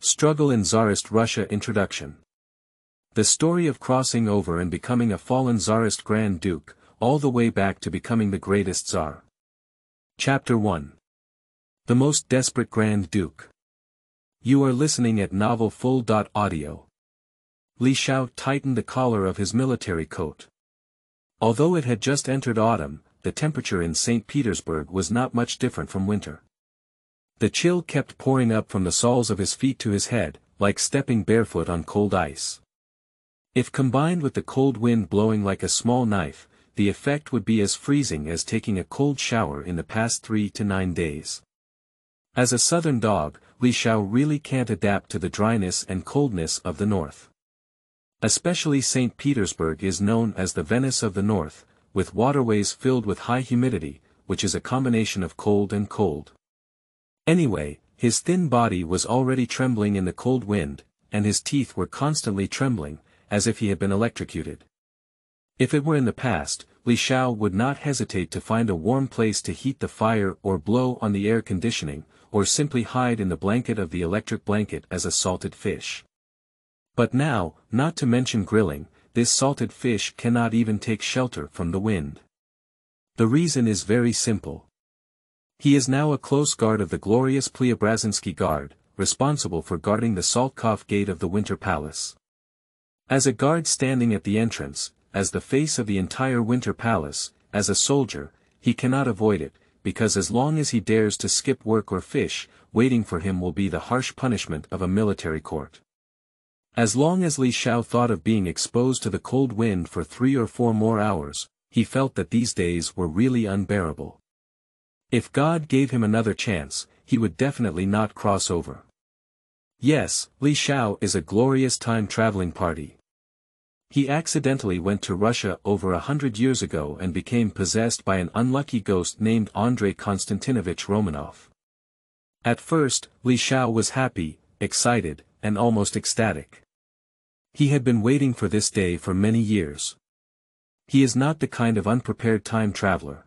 Struggle in Tsarist Russia Introduction. The story of crossing over and becoming a fallen Tsarist Grand Duke, all the way back to becoming the greatest Tsar. Chapter 1. The Most Desperate Grand Duke. You are listening at Novel Full.audio. Li Shao tightened the collar of his military coat. Although it had just entered autumn, the temperature in St. Petersburg was not much different from winter. The chill kept pouring up from the soles of his feet to his head, like stepping barefoot on cold ice. If combined with the cold wind blowing like a small knife, the effect would be as freezing as taking a cold shower in the past 3 to 9 days. As a southern dog, Li Shao really can't adapt to the dryness and coldness of the north. Especially St. Petersburg is known as the Venice of the North, with waterways filled with high humidity, which is a combination of cold and cold. Anyway, his thin body was already trembling in the cold wind, and his teeth were constantly trembling, as if he had been electrocuted. If it were in the past, Li Shao would not hesitate to find a warm place to heat the fire or blow on the air conditioning, or simply hide in the blanket of the electric blanket as a salted fish. But now, not to mention grilling, this salted fish cannot even take shelter from the wind. The reason is very simple. He is now a close guard of the glorious Preobrazhensky Guard, responsible for guarding the Saltkov Gate of the Winter Palace. As a guard standing at the entrance, as the face of the entire Winter Palace, as a soldier, he cannot avoid it, because as long as he dares to skip work or fish, waiting for him will be the harsh punishment of a military court. As long as Li Shao thought of being exposed to the cold wind for 3 or 4 more hours, he felt that these days were really unbearable. If God gave him another chance, he would definitely not cross over. Yes, Li Shao is a glorious time-traveling party. He accidentally went to Russia over 100 years ago and became possessed by an unlucky ghost named Andrei Konstantinovich Romanov. At first, Li Shao was happy, excited, and almost ecstatic. He had been waiting for this day for many years. He is not the kind of unprepared time traveler.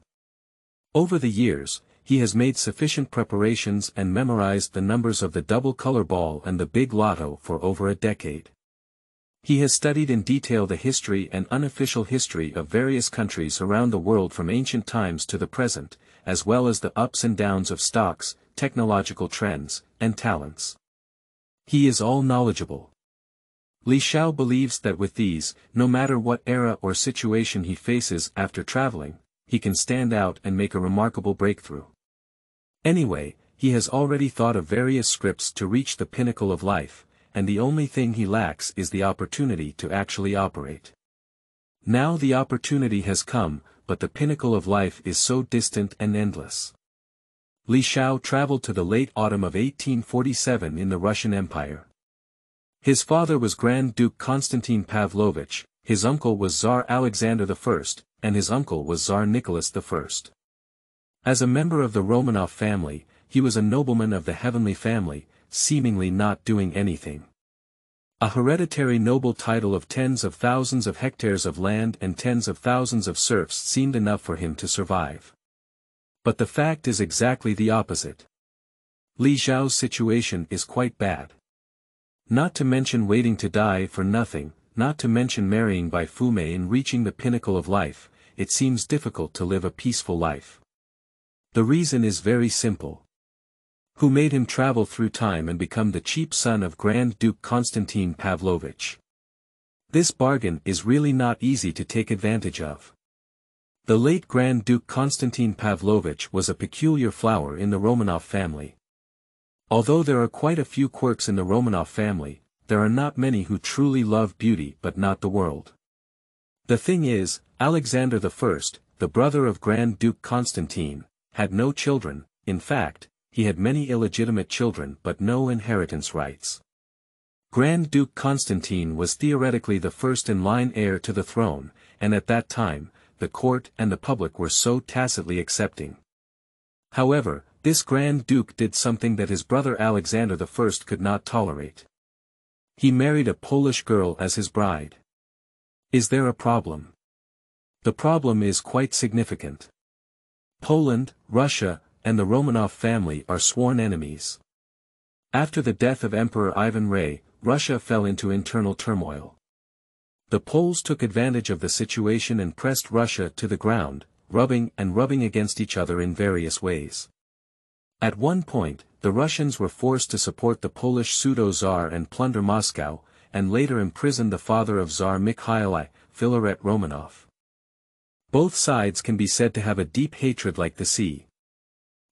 Over the years, he has made sufficient preparations and memorized the numbers of the double color ball and the big lotto for over a decade. He has studied in detail the history and unofficial history of various countries around the world from ancient times to the present, as well as the ups and downs of stocks, technological trends, and talents. He is all knowledgeable. Li Shao believes that with these, no matter what era or situation he faces after traveling, he can stand out and make a remarkable breakthrough. Anyway, he has already thought of various scripts to reach the pinnacle of life, and the only thing he lacks is the opportunity to actually operate. Now the opportunity has come, but the pinnacle of life is so distant and endless. Li Shao traveled to the late autumn of 1847 in the Russian Empire. His father was Grand Duke Konstantin Pavlovich, his uncle was Tsar Alexander I, and his uncle was Tsar Nicholas I. As a member of the Romanov family, he was a nobleman of the heavenly family, seemingly not doing anything. A hereditary noble title of tens of thousands of hectares of land and tens of thousands of serfs seemed enough for him to survive. But the fact is exactly the opposite. Li Shao's situation is quite bad. Not to mention waiting to die for nothing, not to mention marrying by fume and reaching the pinnacle of life, it seems difficult to live a peaceful life. The reason is very simple. Who made him travel through time and become the cheap son of Grand Duke Konstantin Pavlovich? This bargain is really not easy to take advantage of. The late Grand Duke Konstantin Pavlovich was a peculiar flower in the Romanov family. Although there are quite a few quirks in the Romanov family, there are not many who truly love beauty but not the world. The thing is, Alexander I, the brother of Grand Duke Constantine, had no children. In fact, he had many illegitimate children but no inheritance rights. Grand Duke Constantine was theoretically the first-in-line heir to the throne, and at that time, the court and the public were so tacitly accepting. However, this Grand Duke did something that his brother Alexander I could not tolerate. He married a Polish girl as his bride. Is there a problem? The problem is quite significant. Poland, Russia, and the Romanov family are sworn enemies. After the death of Emperor Ivan Ray, Russia fell into internal turmoil. The Poles took advantage of the situation and pressed Russia to the ground, rubbing against each other in various ways. At one point, the Russians were forced to support the Polish pseudo-Tsar and plunder Moscow, and later imprison the father of Tsar Mikhail I, Filaret Romanov. Both sides can be said to have a deep hatred like the sea.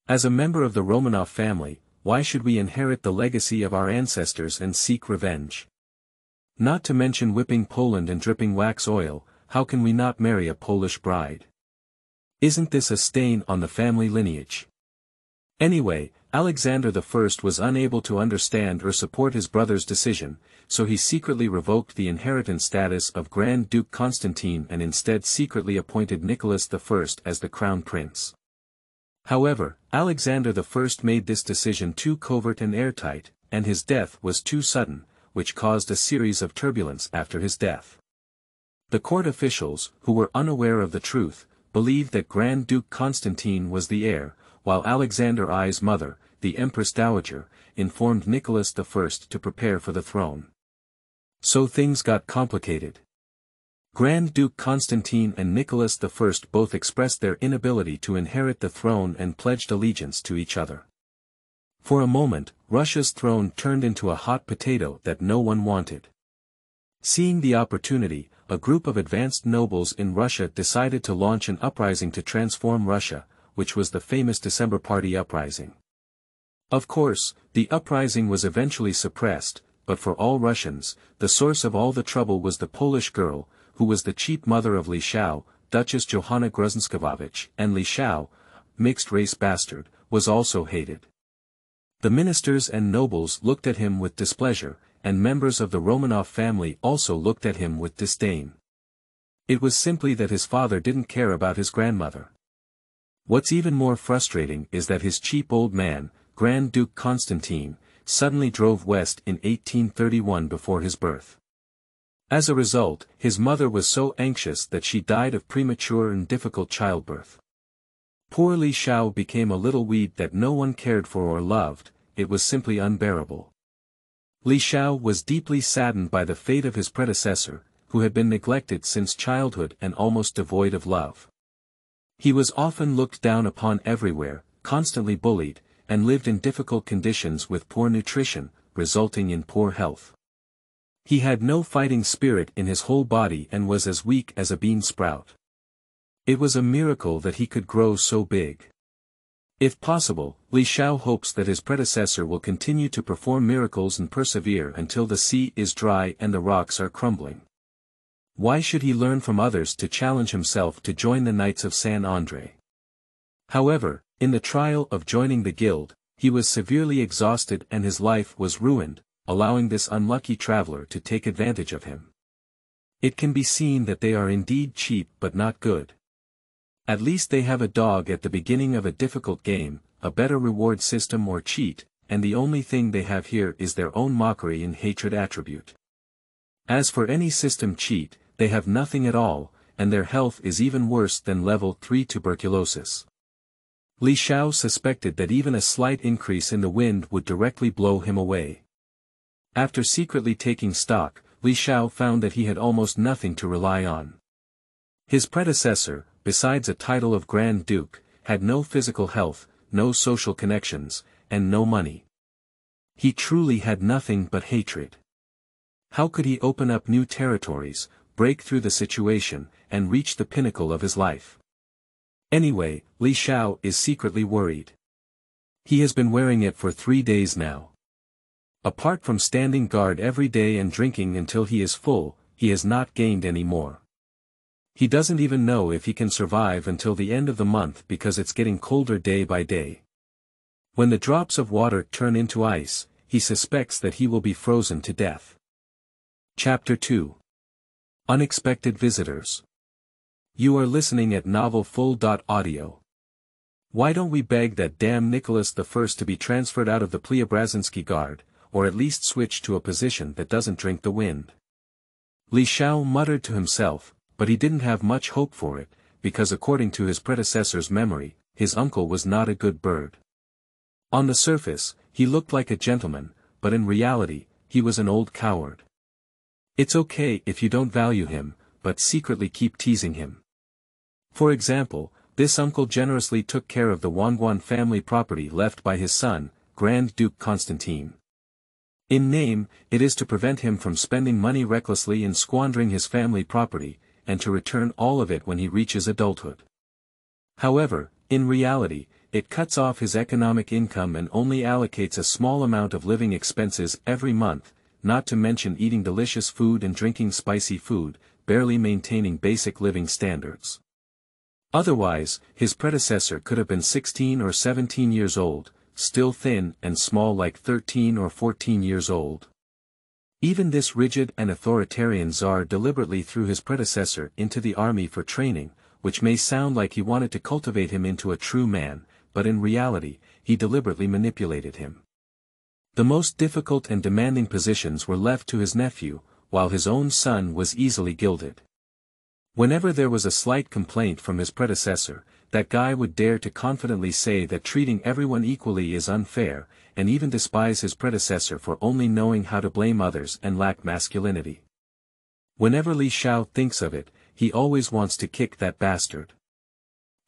As a member of the Romanov family, why should we inherit the legacy of our ancestors and seek revenge? Not to mention whipping Poland and dripping wax oil, how can we not marry a Polish bride? Isn't this a stain on the family lineage? Anyway, Alexander I was unable to understand or support his brother's decision, so he secretly revoked the inheritance status of Grand Duke Constantine and instead secretly appointed Nicholas I as the crown prince. However, Alexander I made this decision too covert and airtight, and his death was too sudden, which caused a series of turbulence after his death. The court officials, who were unaware of the truth, believed that Grand Duke Constantine was the heir, while Alexander I's mother, the Empress Dowager, informed Nicholas I to prepare for the throne. So things got complicated. Grand Duke Constantine and Nicholas I both expressed their inability to inherit the throne and pledged allegiance to each other. For a moment, Russia's throne turned into a hot potato that no one wanted. Seeing the opportunity, a group of advanced nobles in Russia decided to launch an uprising to transform Russia, which was the famous December Party uprising. Of course, the uprising was eventually suppressed, but for all Russians, the source of all the trouble was the Polish girl, who was the cheap mother of Li Shao, Duchess Johanna Gruzynskevich, and Li Shao, mixed-race bastard, was also hated. The ministers and nobles looked at him with displeasure, and members of the Romanov family also looked at him with disdain. It was simply that his father didn't care about his grandmother. What's even more frustrating is that his cheap old man, Grand Duke Constantine, suddenly drove west in 1831 before his birth. As a result, his mother was so anxious that she died of premature and difficult childbirth. Poor Li Shao became a little weed that no one cared for or loved, it was simply unbearable. Li Shao was deeply saddened by the fate of his predecessor, who had been neglected since childhood and almost devoid of love. He was often looked down upon everywhere, constantly bullied, and lived in difficult conditions with poor nutrition, resulting in poor health. He had no fighting spirit in his whole body and was as weak as a bean sprout. It was a miracle that he could grow so big. If possible, Li Shao hopes that his predecessor will continue to perform miracles and persevere until the sea is dry and the rocks are crumbling. Why should he learn from others to challenge himself to join the Knights of San Andre? However, in the trial of joining the guild, he was severely exhausted and his life was ruined, allowing this unlucky traveler to take advantage of him. It can be seen that they are indeed cheap but not good. At least they have a dog at the beginning of a difficult game, a better reward system or cheat, and the only thing they have here is their own mockery and hatred attribute. As for any system cheat, they have nothing at all, and their health is even worse than level 3 tuberculosis. Li Shao suspected that even a slight increase in the wind would directly blow him away. After secretly taking stock, Li Shao found that he had almost nothing to rely on. His predecessor, besides a title of Grand Duke, had no physical health, no social connections, and no money. He truly had nothing but hatred. How could he open up new territories, break through the situation, and reach the pinnacle of his life? Anyway, Li Shao is secretly worried. He has been wearing it for 3 days now. Apart from standing guard every day and drinking until he is full, he has not gained any more. He doesn't even know if he can survive until the end of the month because it's getting colder day by day. When the drops of water turn into ice, he suspects that he will be frozen to death. Chapter 2. Unexpected Visitors. You are listening at novelfull.audio. Why don't we beg that damn Nicholas I to be transferred out of the Preobrazhensky Guard, or at least switch to a position that doesn't drink the wind? Li Shao muttered to himself, but he didn't have much hope for it, because according to his predecessor's memory, his uncle was not a good bird. On the surface, he looked like a gentleman, but in reality, he was an old coward. It's okay if you don't value him, but secretly keep teasing him. For example, this uncle generously took care of the Wangguan family property left by his son, Grand Duke Constantine. In name, it is to prevent him from spending money recklessly and squandering his family property, and to return all of it when he reaches adulthood. However, in reality, it cuts off his economic income and only allocates a small amount of living expenses every month, not to mention eating delicious food and drinking spicy food, barely maintaining basic living standards. Otherwise, his predecessor could have been 16 or 17 years old, still thin and small like 13 or 14 years old. Even this rigid and authoritarian Tsar deliberately threw his predecessor into the army for training, which may sound like he wanted to cultivate him into a true man, but in reality, he deliberately manipulated him. The most difficult and demanding positions were left to his nephew, while his own son was easily gilded. Whenever there was a slight complaint from his predecessor, that guy would dare to confidently say that treating everyone equally is unfair, and even despise his predecessor for only knowing how to blame others and lack masculinity. Whenever Li Shao thinks of it, he always wants to kick that bastard.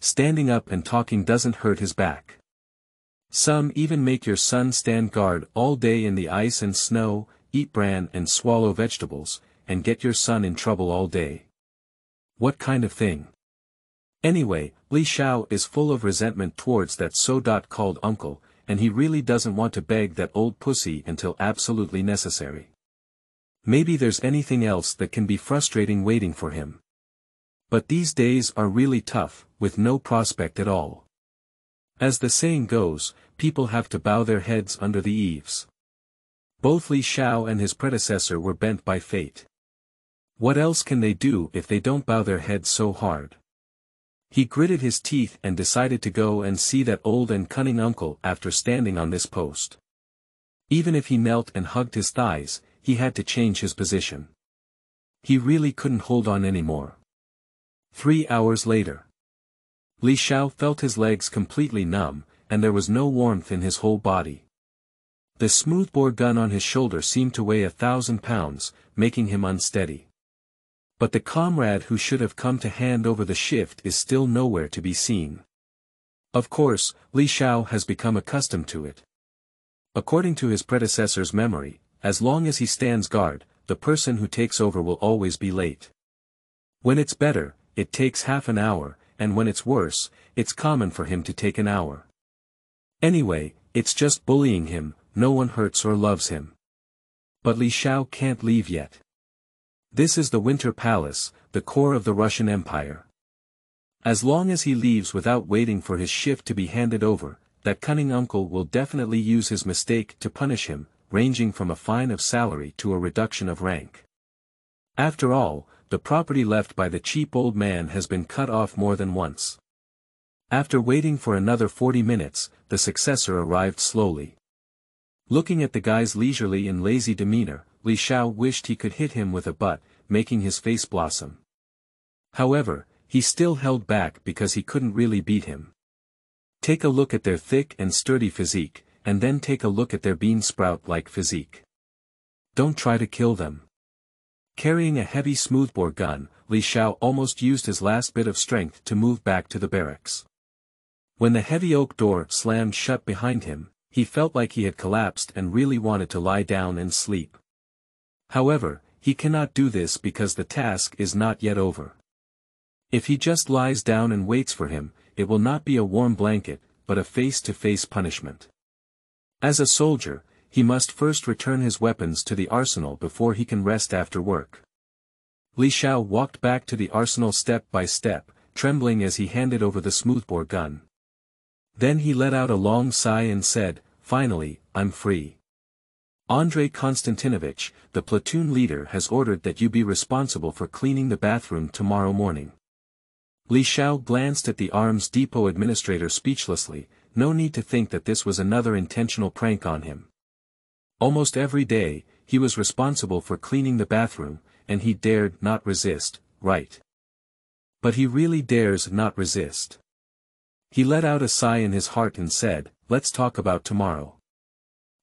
Standing up and talking doesn't hurt his back. Some even make your son stand guard all day in the ice and snow, eat bran and swallow vegetables, and get your son in trouble all day. What kind of thing? Anyway, Li Shao is full of resentment towards that so-called uncle, and he really doesn't want to beg that old pussy until absolutely necessary. Maybe there's anything else that can be frustrating waiting for him. But these days are really tough, with no prospect at all. As the saying goes, people have to bow their heads under the eaves. Both Li Shao and his predecessor were bent by fate. What else can they do if they don't bow their heads so hard? He gritted his teeth and decided to go and see that old and cunning uncle after standing on this post. Even if he knelt and hugged his thighs, he had to change his position. He really couldn't hold on anymore. 3 hours later. Li Shao felt his legs completely numb, and there was no warmth in his whole body. The smoothbore gun on his shoulder seemed to weigh 1,000 pounds, making him unsteady. But the comrade who should have come to hand over the shift is still nowhere to be seen. Of course, Li Shao has become accustomed to it. According to his predecessor's memory, as long as he stands guard, the person who takes over will always be late. When it's better, it takes half an hour, and when it's worse, it's common for him to take an hour. Anyway, it's just bullying him, no one hurts or loves him. But Li Shao can't leave yet. This is the Winter Palace, the core of the Russian Empire. As long as he leaves without waiting for his shift to be handed over, that cunning uncle will definitely use his mistake to punish him, ranging from a fine of salary to a reduction of rank. After all, the property left by the cheap old man has been cut off more than once. After waiting for another 40 minutes, the successor arrived slowly. Looking at the guy's leisurely and lazy demeanor, Li Shao wished he could hit him with a butt, making his face blossom. However, he still held back because he couldn't really beat him. Take a look at their thick and sturdy physique, and then take a look at their bean sprout-like physique. Don't try to kill them. Carrying a heavy smoothbore gun, Li Shao almost used his last bit of strength to move back to the barracks. When the heavy oak door slammed shut behind him, he felt like he had collapsed and really wanted to lie down and sleep. However, he cannot do this because the task is not yet over. If he just lies down and waits for him, it will not be a warm blanket, but a face-to-face punishment. As a soldier, he must first return his weapons to the arsenal before he can rest after work. Li Shao walked back to the arsenal step by step, trembling as he handed over the smoothbore gun. Then he let out a long sigh and said, "Finally, I'm free. Andrei Konstantinovich, the platoon leader has ordered that you be responsible for cleaning the bathroom tomorrow morning." Li Shao glanced at the arms depot administrator speechlessly, no need to think that this was another intentional prank on him. Almost every day, he was responsible for cleaning the bathroom, and he dared not resist, right? But he really dares not resist. He let out a sigh in his heart and said, "Let's talk about tomorrow."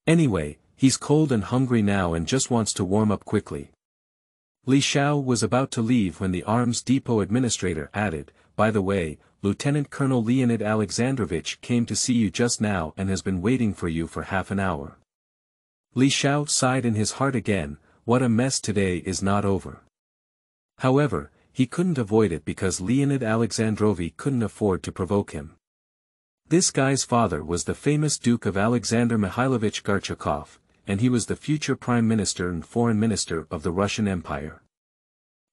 Anyway, He's cold and hungry now and just wants to warm up quickly. Li Xiao was about to leave when the arms depot administrator added, "By the way, Lieutenant Colonel Leonid Alexandrovich came to see you just now and has been waiting for you for half an hour." Li Xiao sighed in his heart again. What a mess today is not over. However, he couldn't avoid it because Leonid Alexandrovich couldn't afford to provoke him. This guy's father was the famous Duke of Alexander Mikhailovich Gorchakov, and he was the future Prime Minister and Foreign Minister of the Russian Empire.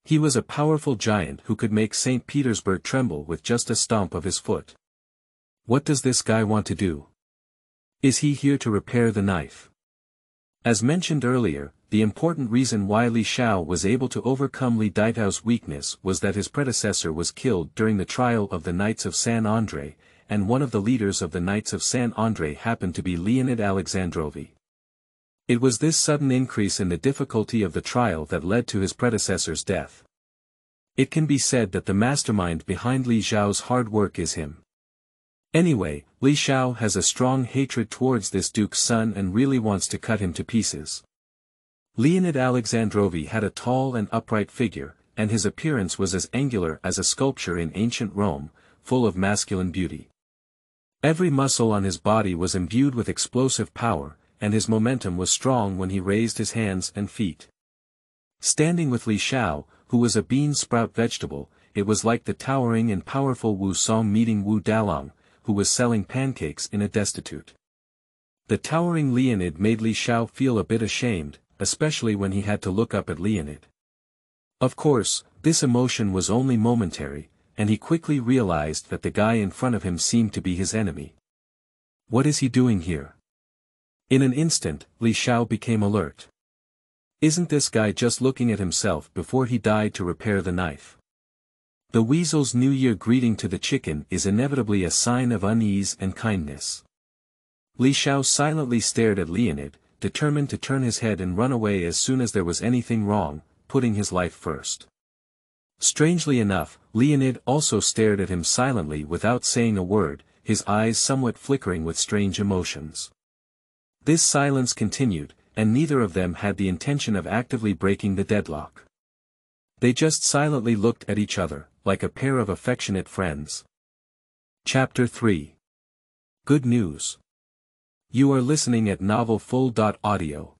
He was a powerful giant who could make St. Petersburg tremble with just a stomp of his foot. What does this guy want to do? Is he here to repair the knife? As mentioned earlier, the important reason why Li Xiao was able to overcome Li Daitao's weakness was that his predecessor was killed during the trial of the Knights of San Andrei, and one of the leaders of the Knights of San Andrei happened to be Leonid Alexandrovich. It was this sudden increase in the difficulty of the trial that led to his predecessor's death. It can be said that the mastermind behind Li Xiao's hard work is him. Anyway, Li Xiao has a strong hatred towards this duke's son and really wants to cut him to pieces. Leonid Alexandrovich had a tall and upright figure, and his appearance was as angular as a sculpture in ancient Rome, full of masculine beauty. Every muscle on his body was imbued with explosive power, and his momentum was strong when he raised his hands and feet. Standing with Li Xiao, who was a bean sprout vegetable, it was like the towering and powerful Wu Song meeting Wu Dalong, who was selling pancakes in a destitute. The towering Leonid made Li Xiao feel a bit ashamed, especially when he had to look up at Leonid. Of course, this emotion was only momentary, and he quickly realized that the guy in front of him seemed to be his enemy. What is he doing here? In an instant, Li Xiao became alert. Isn't this guy just looking at himself before he died to repair the knife? The weasel's New Year greeting to the chicken is inevitably a sign of unease and kindness. Li Xiao silently stared at Leonid, determined to turn his head and run away as soon as there was anything wrong, putting his life first. Strangely enough, Leonid also stared at him silently without saying a word, his eyes somewhat flickering with strange emotions. This silence continued, and neither of them had the intention of actively breaking the deadlock. They just silently looked at each other, like a pair of affectionate friends. Chapter 3. Good news. You are listening at novelfull.audio.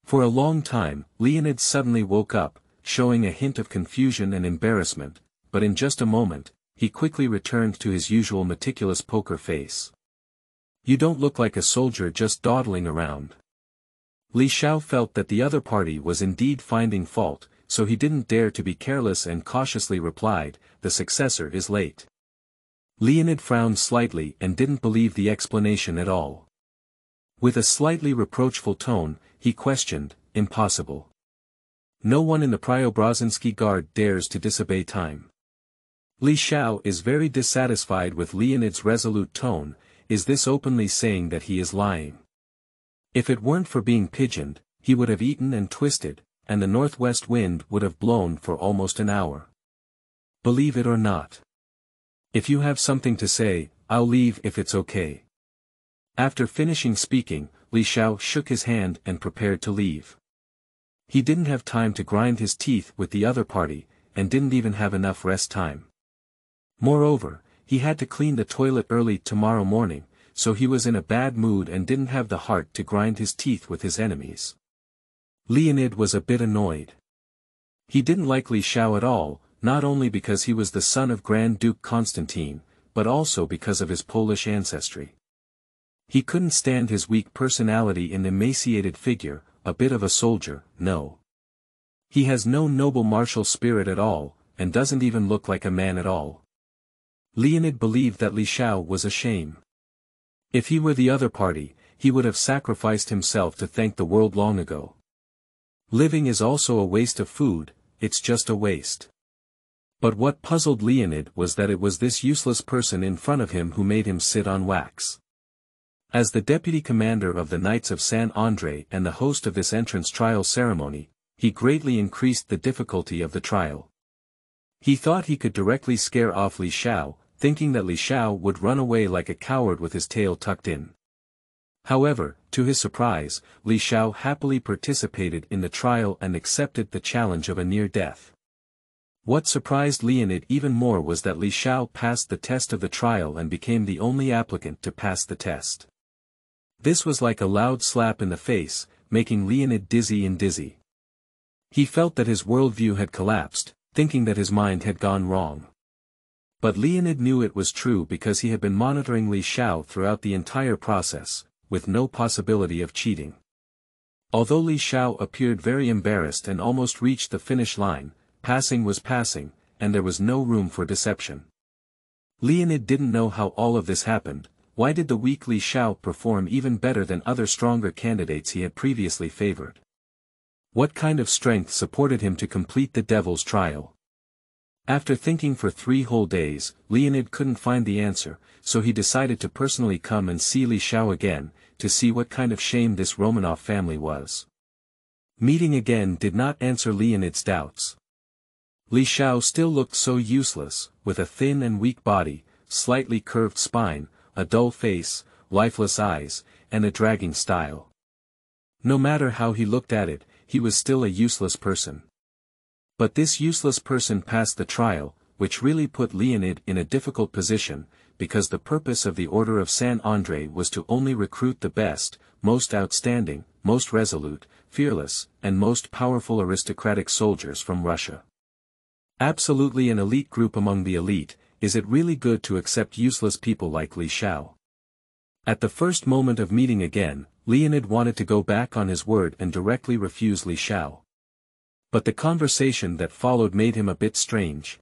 For a long time, Leonid suddenly woke up, showing a hint of confusion and embarrassment, but in just a moment, he quickly returned to his usual meticulous poker face. You don't look like a soldier just dawdling around. Li Xiao felt that the other party was indeed finding fault, so he didn't dare to be careless and cautiously replied, "The successor is late." Leonid frowned slightly and didn't believe the explanation at all. With a slightly reproachful tone, he questioned, "Impossible. No one in the Preobrazhensky Guard dares to disobey time." Li Xiao is very dissatisfied with Leonid's resolute tone. Is this openly saying that he is lying? If it weren't for being pigeoned, he would have eaten and twisted, and the northwest wind would have blown for almost an hour. Believe it or not. If you have something to say, I'll leave if it's okay. After finishing speaking, Li Xiao shook his hand and prepared to leave. He didn't have time to grind his teeth with the other party, and didn't even have enough rest time. Moreover, he had to clean the toilet early tomorrow morning, so he was in a bad mood and didn't have the heart to grind his teeth with his enemies. Leonid was a bit annoyed. He didn't like Li Xiao at all, not only because he was the son of Grand Duke Constantine, but also because of his Polish ancestry. He couldn't stand his weak personality and emaciated figure, a bit of a soldier, no. He has no noble martial spirit at all, and doesn't even look like a man at all. Leonid believed that Li Xiao was a shame. If he were the other party, he would have sacrificed himself to thank the world long ago. Living is also a waste of food, it's just a waste. But what puzzled Leonid was that it was this useless person in front of him who made him sit on wax. As the deputy commander of the Knights of San Andrei and the host of this entrance trial ceremony, he greatly increased the difficulty of the trial. He thought he could directly scare off Li Xiao, thinking that Li Xiao would run away like a coward with his tail tucked in. However, to his surprise, Li Xiao happily participated in the trial and accepted the challenge of a near death. What surprised Leonid even more was that Li Xiao passed the test of the trial and became the only applicant to pass the test. This was like a loud slap in the face, making Leonid dizzy. He felt that his worldview had collapsed, thinking that his mind had gone wrong. But Leonid knew it was true because he had been monitoring Li Xiao throughout the entire process, with no possibility of cheating. Although Li Xiao appeared very embarrassed and almost reached the finish line, passing was passing, and there was no room for deception. Leonid didn't know how all of this happened. Why did the weak Li Xiao perform even better than other stronger candidates he had previously favored? What kind of strength supported him to complete the devil's trial? After thinking for 3 whole days, Leonid couldn't find the answer, so he decided to personally come and see Li Xiao again, to see what kind of shame this Romanov family was. Meeting again did not answer Leonid's doubts. Li Xiao still looked so useless, with a thin and weak body, slightly curved spine, a dull face, lifeless eyes, and a dragging style. No matter how he looked at it, he was still a useless person. But this useless person passed the trial, which really put Leonid in a difficult position, because the purpose of the Order of San Andrei was to only recruit the best, most outstanding, most resolute, fearless, and most powerful aristocratic soldiers from Russia. Absolutely an elite group among the elite. Is it really good to accept useless people like Li Xiao? At the first moment of meeting again, Leonid wanted to go back on his word and directly refuse Li Xiao. But the conversation that followed made him a bit strange.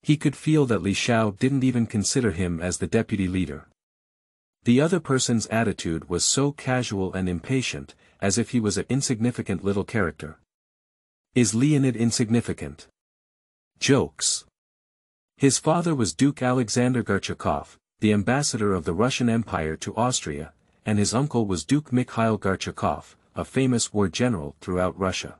He could feel that Li Xiao didn't even consider him as the deputy leader. The other person's attitude was so casual and impatient, as if he was an insignificant little character. Is Leonid insignificant? Jokes. His father was Duke Alexander Gorchakov, the ambassador of the Russian Empire to Austria, and his uncle was Duke Mikhail Gorchakov, a famous war general throughout Russia.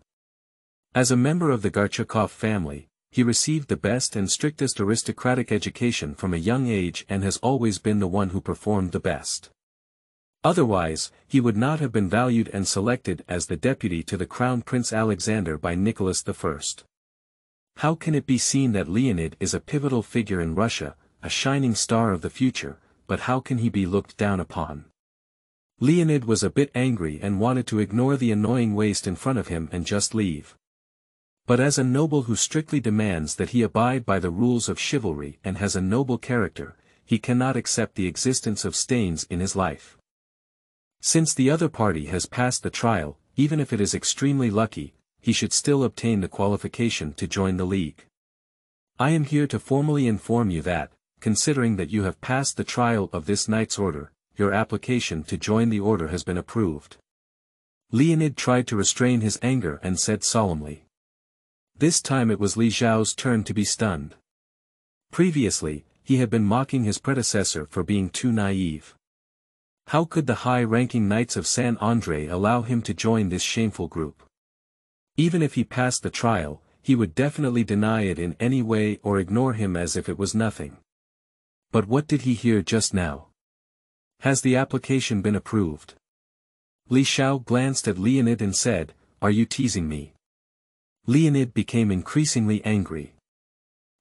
As a member of the Gorchakov family, he received the best and strictest aristocratic education from a young age and has always been the one who performed the best. Otherwise, he would not have been valued and selected as the deputy to the Crown Prince Alexander by Nicholas I. How can it be seen that Leonid is a pivotal figure in Russia, a shining star of the future, but how can he be looked down upon? Leonid was a bit angry and wanted to ignore the annoying waste in front of him and just leave. But as a noble who strictly demands that he abide by the rules of chivalry and has a noble character, he cannot accept the existence of stains in his life. Since the other party has passed the trial, even if it is extremely lucky, he should still obtain the qualification to join the League. I am here to formally inform you that, considering that you have passed the trial of this Knight's Order, your application to join the order has been approved. Leonid tried to restrain his anger and said solemnly. This time it was Li Xiao's turn to be stunned. Previously, he had been mocking his predecessor for being too naive. How could the high-ranking Knights of San Andrei allow him to join this shameful group? Even if he passed the trial, he would definitely deny it in any way or ignore him as if it was nothing. But what did he hear just now? Has the application been approved? Li Xiao glanced at Leonid and said, "Are you teasing me?" Leonid became increasingly angry.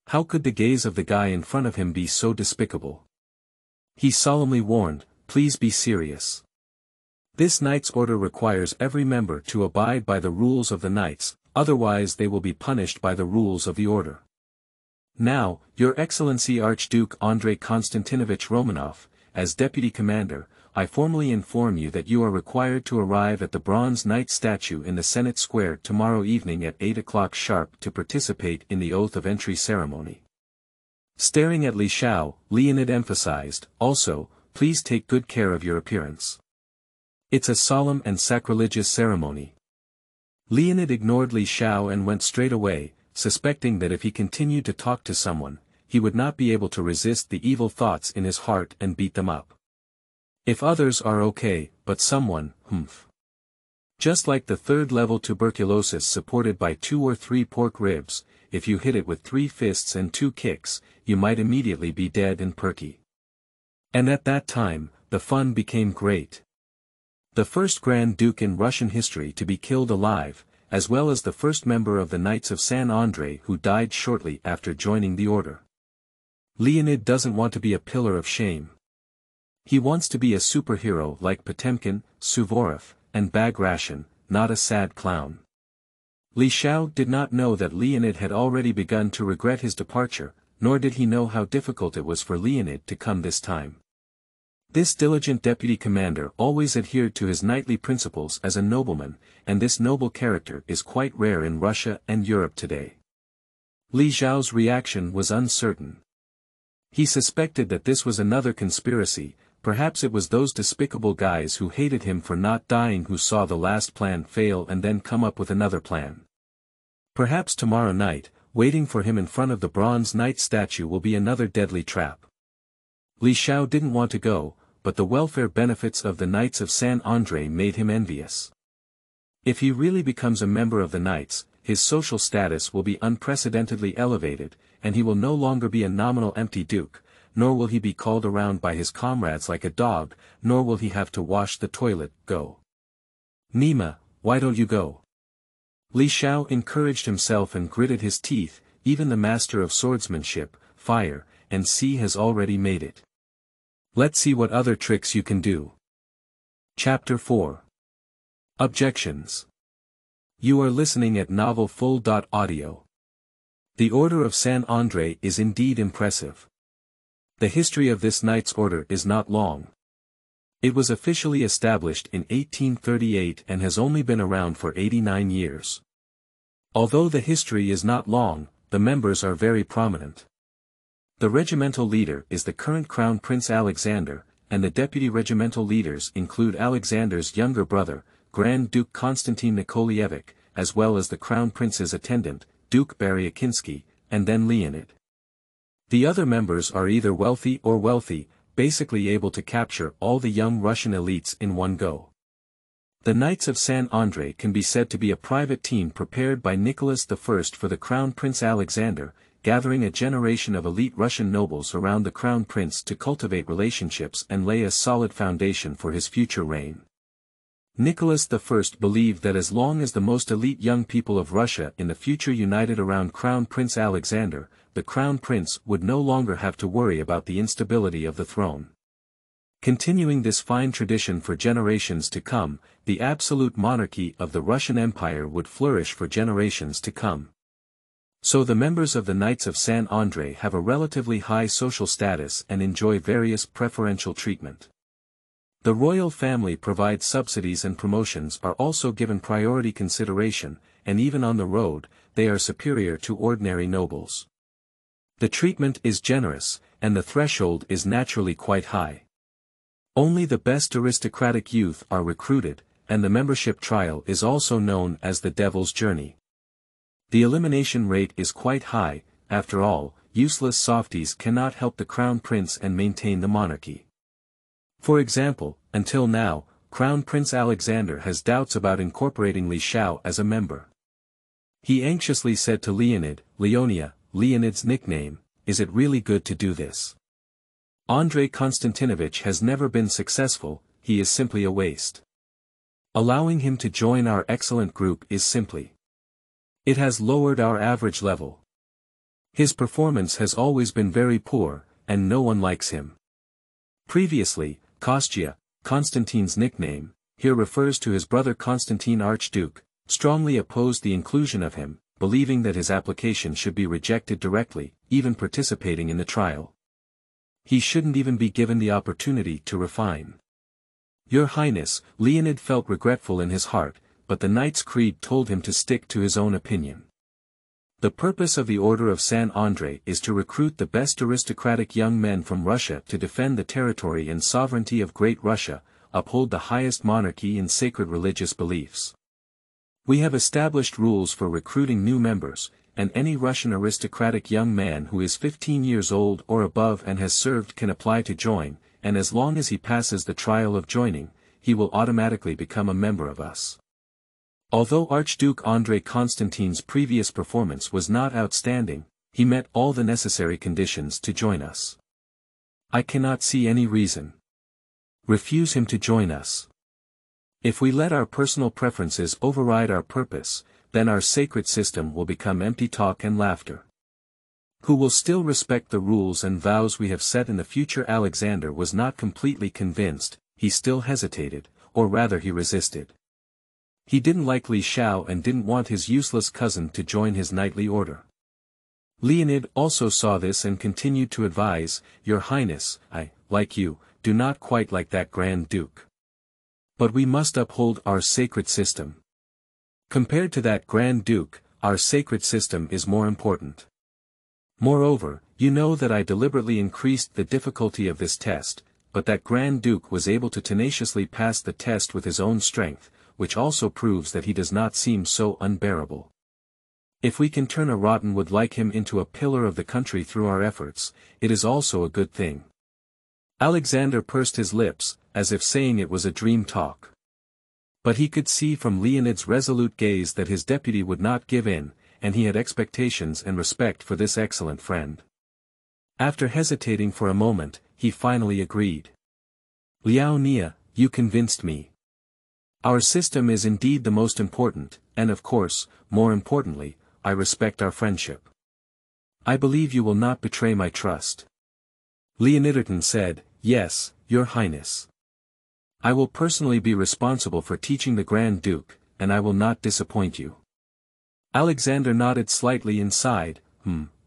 How could the gaze of the guy in front of him be so despicable? He solemnly warned, "Please be serious. This Knight's Order requires every member to abide by the rules of the Knights, otherwise they will be punished by the rules of the Order. Now, Your Excellency Archduke Andrei Konstantinovich Romanov, as Deputy Commander, I formally inform you that you are required to arrive at the Bronze Knight statue in the Senate Square tomorrow evening at 8 o'clock sharp to participate in the Oath of Entry ceremony." Staring at Li Xiao, Leonid emphasized, "Also, please take good care of your appearance. It's a solemn and sacrilegious ceremony." Leonid ignored Li Xiao and went straight away, suspecting that if he continued to talk to someone, he would not be able to resist the evil thoughts in his heart and beat them up. If others are okay, but someone, just like the third-level tuberculosis supported by 2 or 3 pork ribs, if you hit it with 3 fists and 2 kicks, you might immediately be dead and perky. And at that time, the fun became great. The first Grand Duke in Russian history to be killed alive, as well as the first member of the Knights of San Andrei who died shortly after joining the order. Leonid doesn't want to be a pillar of shame. He wants to be a superhero like Potemkin, Suvorov, and Bagration, not a sad clown. Li Shao did not know that Leonid had already begun to regret his departure, nor did he know how difficult it was for Leonid to come this time. This diligent deputy commander always adhered to his knightly principles as a nobleman, and this noble character is quite rare in Russia and Europe today. Li Xiao's reaction was uncertain. He suspected that this was another conspiracy, perhaps it was those despicable guys who hated him for not dying who saw the last plan fail and then come up with another plan. Perhaps tomorrow night, waiting for him in front of the bronze knight statue will be another deadly trap. Li Xiao didn't want to go, but the welfare benefits of the Knights of San Andrei made him envious. If he really becomes a member of the Knights, his social status will be unprecedentedly elevated, and he will no longer be a nominal empty duke, nor will he be called around by his comrades like a dog, nor will he have to wash the toilet. Go. Nima, why don't you go? Li Xiao encouraged himself and gritted his teeth, even the master of swordsmanship, fire, and sea has already made it. Let's see what other tricks you can do. Chapter 4. Objections. You are listening at novelfull.audio. The Order of San Andrei is indeed impressive. The history of this knight's order is not long. It was officially established in 1838 and has only been around for 89 years. Although the history is not long, the members are very prominent. The regimental leader is the current Crown Prince Alexander, and the deputy regimental leaders include Alexander's younger brother, Grand Duke Konstantin Nikolaevich, as well as the Crown Prince's attendant, Duke Baryakinsky, and then Leonid. The other members are either wealthy, basically able to capture all the young Russian elites in one go. The Knights of San Andrei can be said to be a private team prepared by Nicholas I for the Crown Prince Alexander, gathering a generation of elite Russian nobles around the Crown Prince to cultivate relationships and lay a solid foundation for his future reign. Nicholas I believed that as long as the most elite young people of Russia in the future united around Crown Prince Alexander, the Crown Prince would no longer have to worry about the instability of the throne. Continuing this fine tradition for generations to come, the absolute monarchy of the Russian Empire would flourish for generations to come. So the members of the Knights of San Andrei have a relatively high social status and enjoy various preferential treatment. The royal family provides subsidies and promotions are also given priority consideration, and even on the road, they are superior to ordinary nobles. The treatment is generous, and the threshold is naturally quite high. Only the best aristocratic youth are recruited, and the membership trial is also known as the Devil's Journey. The elimination rate is quite high, after all, useless softies cannot help the Crown Prince and maintain the monarchy. For example, until now, Crown Prince Alexander has doubts about incorporating Li Xiao as a member. He anxiously said to Leonid, Leonia, Leonid's nickname, is it really good to do this? Andrei Konstantinovich has never been successful, he is simply a waste. Allowing him to join our excellent group is simply. It has lowered our average level. His performance has always been very poor, and no one likes him. Previously, Kostya, Konstantin's nickname, here refers to his brother Konstantin Archduke, strongly opposed the inclusion of him, believing that his application should be rejected directly, even participating in the trial. He shouldn't even be given the opportunity to refine. Your Highness, Leonid felt regretful in his heart, but the knight's creed told him to stick to his own opinion. The purpose of the Order of San Andrei is to recruit the best aristocratic young men from Russia to defend the territory and sovereignty of Great Russia, uphold the highest monarchy and sacred religious beliefs. We have established rules for recruiting new members, and any Russian aristocratic young man who is 15 years old or above and has served can apply to join, and as long as he passes the trial of joining, he will automatically become a member of us. Although Archduke Andrei Konstantin's previous performance was not outstanding, he met all the necessary conditions to join us. I cannot see any reason. Refuse him to join us. If we let our personal preferences override our purpose, then our sacred system will become empty talk and laughter. Who will still respect the rules and vows we have set in the future? Alexander was not completely convinced, he still hesitated, or rather he resisted. He didn't like Li Shao and didn't want his useless cousin to join his knightly order. Leonid also saw this and continued to advise, Your Highness, I, like you, do not quite like that Grand Duke. But we must uphold our sacred system. Compared to that Grand Duke, our sacred system is more important. Moreover, you know that I deliberately increased the difficulty of this test, but that Grand Duke was able to tenaciously pass the test with his own strength, which also proves that he does not seem so unbearable. If we can turn a rotten wood like him into a pillar of the country through our efforts, it is also a good thing. Alexander pursed his lips, as if saying it was a dream talk. But he could see from Leonid's resolute gaze that his deputy would not give in, and he had expectations and respect for this excellent friend. After hesitating for a moment, he finally agreed. Liao Nia, you convinced me. Our system is indeed the most important, and of course, more importantly, I respect our friendship. I believe you will not betray my trust. Leonidarton said, Yes, Your Highness. I will personally be responsible for teaching the Grand Duke, and I will not disappoint you. Alexander nodded slightly and sighed,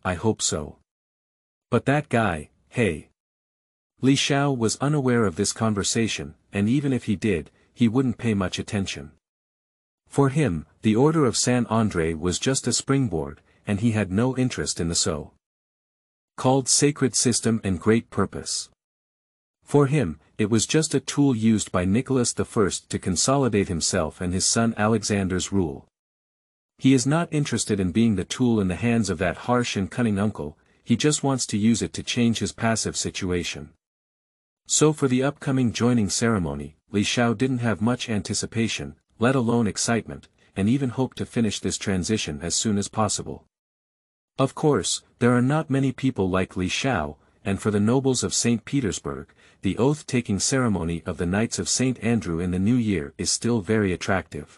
I hope so. But that guy, hey. Li Shao was unaware of this conversation, and even if he did, he wouldn't pay much attention. For him, the Order of San André was just a springboard, and he had no interest in the so-called sacred system and great purpose. For him, it was just a tool used by Nicholas I to consolidate himself and his son Alexander's rule. He is not interested in being the tool in the hands of that harsh and cunning uncle, he just wants to use it to change his passive situation. So for the upcoming joining ceremony, Li Shao didn't have much anticipation, let alone excitement, and even hoped to finish this transition as soon as possible. Of course, there are not many people like Li Shao, and for the nobles of St. Petersburg, the oath-taking ceremony of the Knights of St. Andrew in the new year is still very attractive.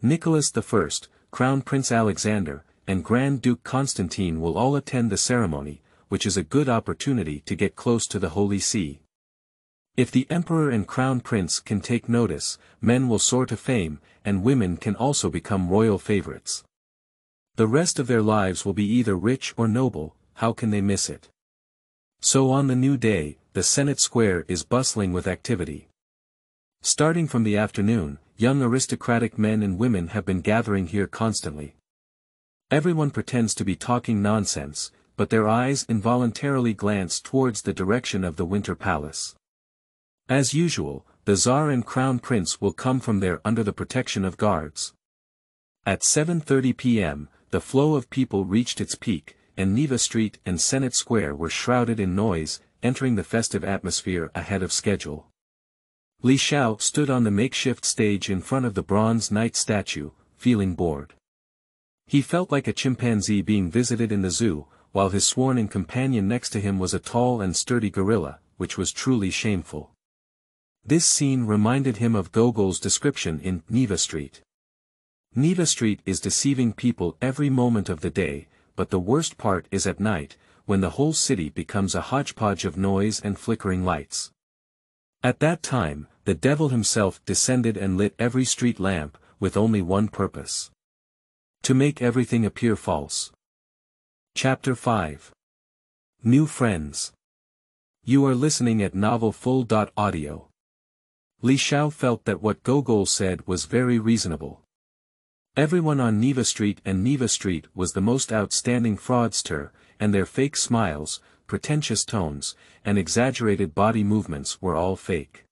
Nicholas I, Crown Prince Alexander, and Grand Duke Constantine will all attend the ceremony, which is a good opportunity to get close to the Holy See. If the Emperor and Crown Prince can take notice, men will soar to fame, and women can also become royal favorites. The rest of their lives will be either rich or noble, how can they miss it? So on the new day, the Senate Square is bustling with activity. Starting from the afternoon, young aristocratic men and women have been gathering here constantly. Everyone pretends to be talking nonsense, but their eyes involuntarily glance towards the direction of the Winter Palace. As usual, the Tsar and Crown Prince will come from there under the protection of guards. At 7:30 p.m., the flow of people reached its peak, and Neva Street and Senate Square were shrouded in noise, entering the festive atmosphere ahead of schedule. Li Shao stood on the makeshift stage in front of the bronze knight statue, feeling bored. He felt like a chimpanzee being visited in the zoo, while his sworn-in companion next to him was a tall and sturdy gorilla, which was truly shameful. This scene reminded him of Gogol's description in Neva Street. Neva Street is deceiving people every moment of the day, but the worst part is at night, when the whole city becomes a hodgepodge of noise and flickering lights. At that time, the devil himself descended and lit every street lamp, with only one purpose: to make everything appear false. Chapter 5. New Friends. You are listening at novelfull.audio. Li Shao felt that what Gogol said was very reasonable. Everyone on Neva Street and Neva Street was the most outstanding fraudster, and their fake smiles, pretentious tones, and exaggerated body movements were all fake.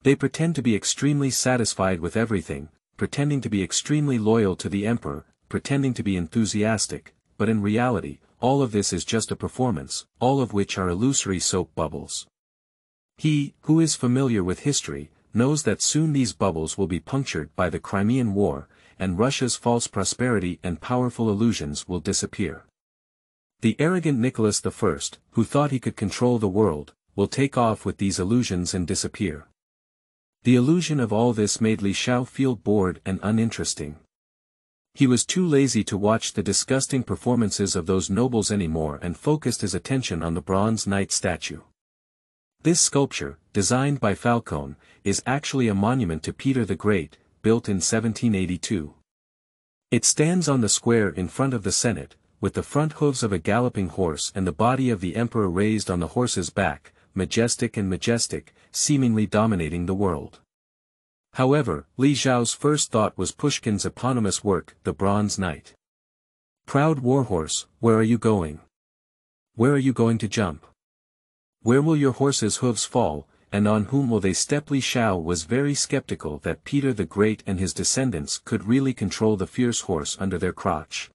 They pretend to be extremely satisfied with everything, pretending to be extremely loyal to the emperor, pretending to be enthusiastic, but in reality, all of this is just a performance, all of which are illusory soap bubbles. He, who is familiar with history, knows that soon these bubbles will be punctured by the Crimean War, and Russia's false prosperity and powerful illusions will disappear. The arrogant Nicholas I, who thought he could control the world, will take off with these illusions and disappear. The illusion of all this made Li Xiao feel bored and uninteresting. He was too lazy to watch the disgusting performances of those nobles anymore and focused his attention on the bronze knight statue. This sculpture, designed by Falcone, is actually a monument to Peter the Great, built in 1782. It stands on the square in front of the Senate, with the front hooves of a galloping horse and the body of the emperor raised on the horse's back, majestic, seemingly dominating the world. However, Li Xiao's first thought was Pushkin's eponymous work, The Bronze Knight. Proud warhorse, where are you going? Where are you going to jump? Where will your horse's hooves fall, and on whom will they step? Li Xiao was very skeptical that Peter the Great and his descendants could really control the fierce horse under their crotch.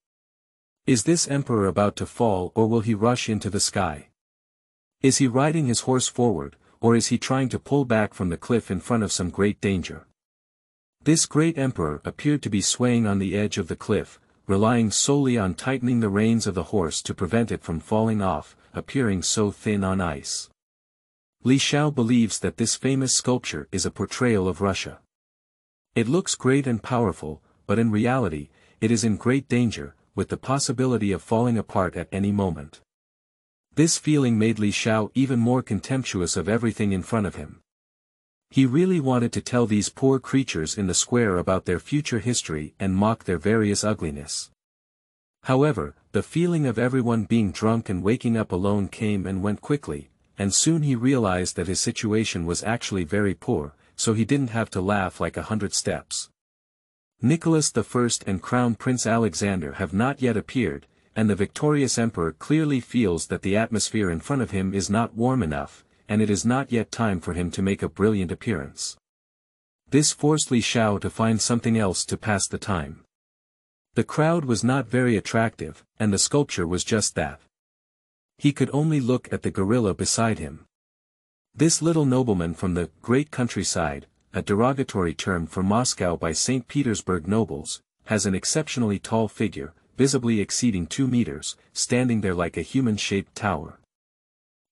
Is this emperor about to fall, or will he rush into the sky? Is he riding his horse forward, or is he trying to pull back from the cliff in front of some great danger? This great emperor appeared to be swaying on the edge of the cliff, relying solely on tightening the reins of the horse to prevent it from falling off, appearing so thin on ice. Li Xiao believes that this famous sculpture is a portrayal of Russia. It looks great and powerful, but in reality, it is in great danger, with the possibility of falling apart at any moment. This feeling made Li Xiao even more contemptuous of everything in front of him. He really wanted to tell these poor creatures in the square about their future history and mock their various ugliness. However, the feeling of everyone being drunk and waking up alone came and went quickly, and soon he realized that his situation was actually very poor, so he didn't have to laugh like 100 steps. Nicholas I and Crown Prince Alexander have not yet appeared, and the victorious emperor clearly feels that the atmosphere in front of him is not warm enough, and it is not yet time for him to make a brilliant appearance. This forced Li Xiao to find something else to pass the time. The crowd was not very attractive, and the sculpture was just that. He could only look at the gorilla beside him. This little nobleman from the great countryside, a derogatory term for Moscow by St. Petersburg nobles, has an exceptionally tall figure, visibly exceeding 2 meters, standing there like a human-shaped tower.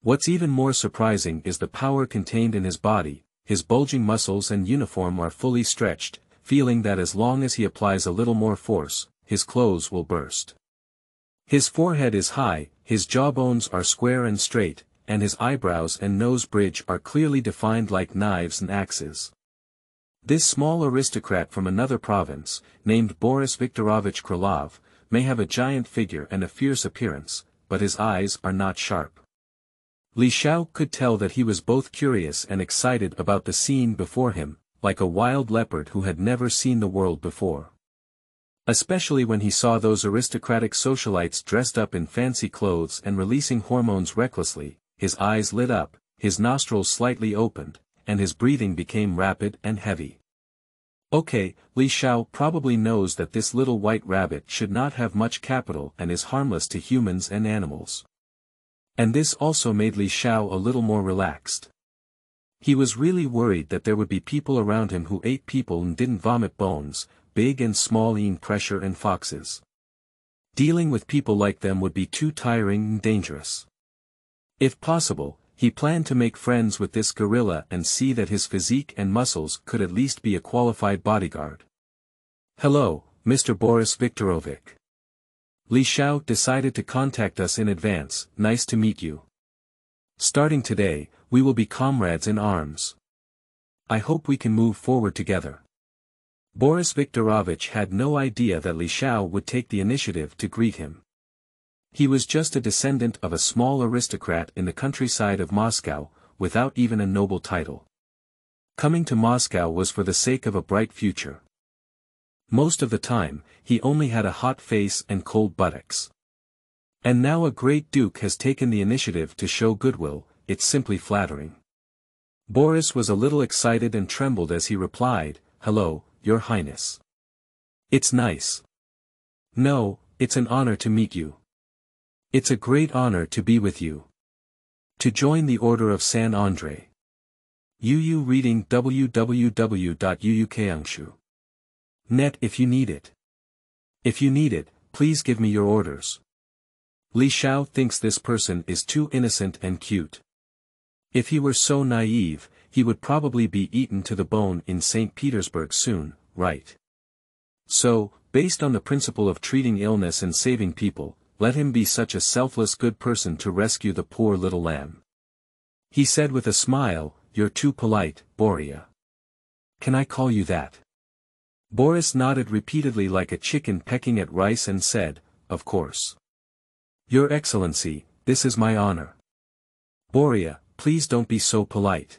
What's even more surprising is the power contained in his body. His bulging muscles and uniform are fully stretched, feeling that as long as he applies a little more force, his clothes will burst. His forehead is high, his jawbones are square and straight, and his eyebrows and nose bridge are clearly defined like knives and axes. This small aristocrat from another province, named Boris Viktorovich Krylov, may have a giant figure and a fierce appearance, but his eyes are not sharp. Li Xiao could tell that he was both curious and excited about the scene before him, like a wild leopard who had never seen the world before. Especially when he saw those aristocratic socialites dressed up in fancy clothes and releasing hormones recklessly, his eyes lit up, his nostrils slightly opened, and his breathing became rapid and heavy. Okay, Li Xiao probably knows that this little white rabbit should not have much capital and is harmless to humans and animals. And this also made Li Xiao a little more relaxed. He was really worried that there would be people around him who ate people and didn't vomit bones, big and small, eating pressure and foxes. Dealing with people like them would be too tiring and dangerous. If possible, he planned to make friends with this gorilla and see that his physique and muscles could at least be a qualified bodyguard. Hello, Mr. Boris Viktorovich. Li Xiao decided to contact us in advance. Nice to meet you. Starting today, we will be comrades in arms. I hope we can move forward together. Boris Viktorovich had no idea that Li Xiao would take the initiative to greet him. He was just a descendant of a small aristocrat in the countryside of Moscow, without even a noble title. Coming to Moscow was for the sake of a bright future. Most of the time, he only had a hot face and cold buttocks. And now a great duke has taken the initiative to show goodwill. It's simply flattering. Boris was a little excited and trembled as he replied, "Hello, Your Highness. It's nice. No, it's an honor to meet you. It's a great honor to be with you. To join the Order of San Andre. UU reading www.uukangshu.net if you need it. If you need it, please give me your orders." Li Xiao thinks this person is too innocent and cute. If he were so naive, he would probably be eaten to the bone in St. Petersburg soon, right? So, based on the principle of treating illness and saving people, let him be such a selfless good person to rescue the poor little lamb. He said with a smile, "You're too polite, Boria." "Can I call you that?" Boris nodded repeatedly like a chicken pecking at rice and said, "Of course. Your Excellency, this is my honor." "Boria, please don't be so polite.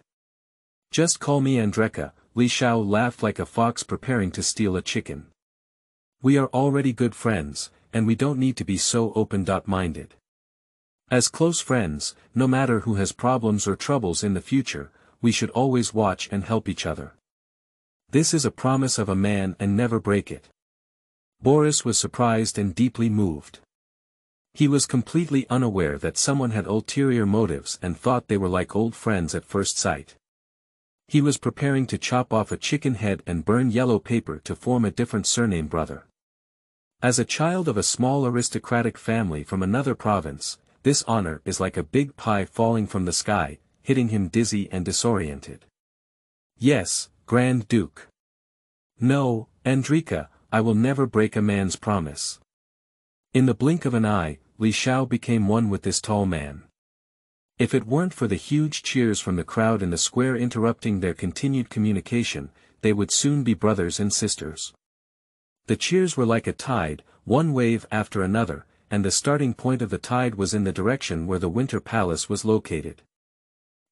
Just call me Andreka." Li Shao laughed like a fox preparing to steal a chicken. "We are already good friends, and we don't need to be so open-minded. As close friends, no matter who has problems or troubles in the future, we should always watch and help each other. This is a promise of a man and never break it." Boris was surprised and deeply moved. He was completely unaware that someone had ulterior motives and thought they were like old friends at first sight. He was preparing to chop off a chicken head and burn yellow paper to form a different surname brother. As a child of a small aristocratic family from another province, this honor is like a big pie falling from the sky, hitting him dizzy and disoriented. "Yes, Grand Duke." "No, Andrika, I will never break a man's promise." In the blink of an eye, Li Shao became one with this tall man. If it weren't for the huge cheers from the crowd in the square interrupting their continued communication, they would soon be brothers and sisters. The cheers were like a tide, one wave after another, and the starting point of the tide was in the direction where the Winter Palace was located.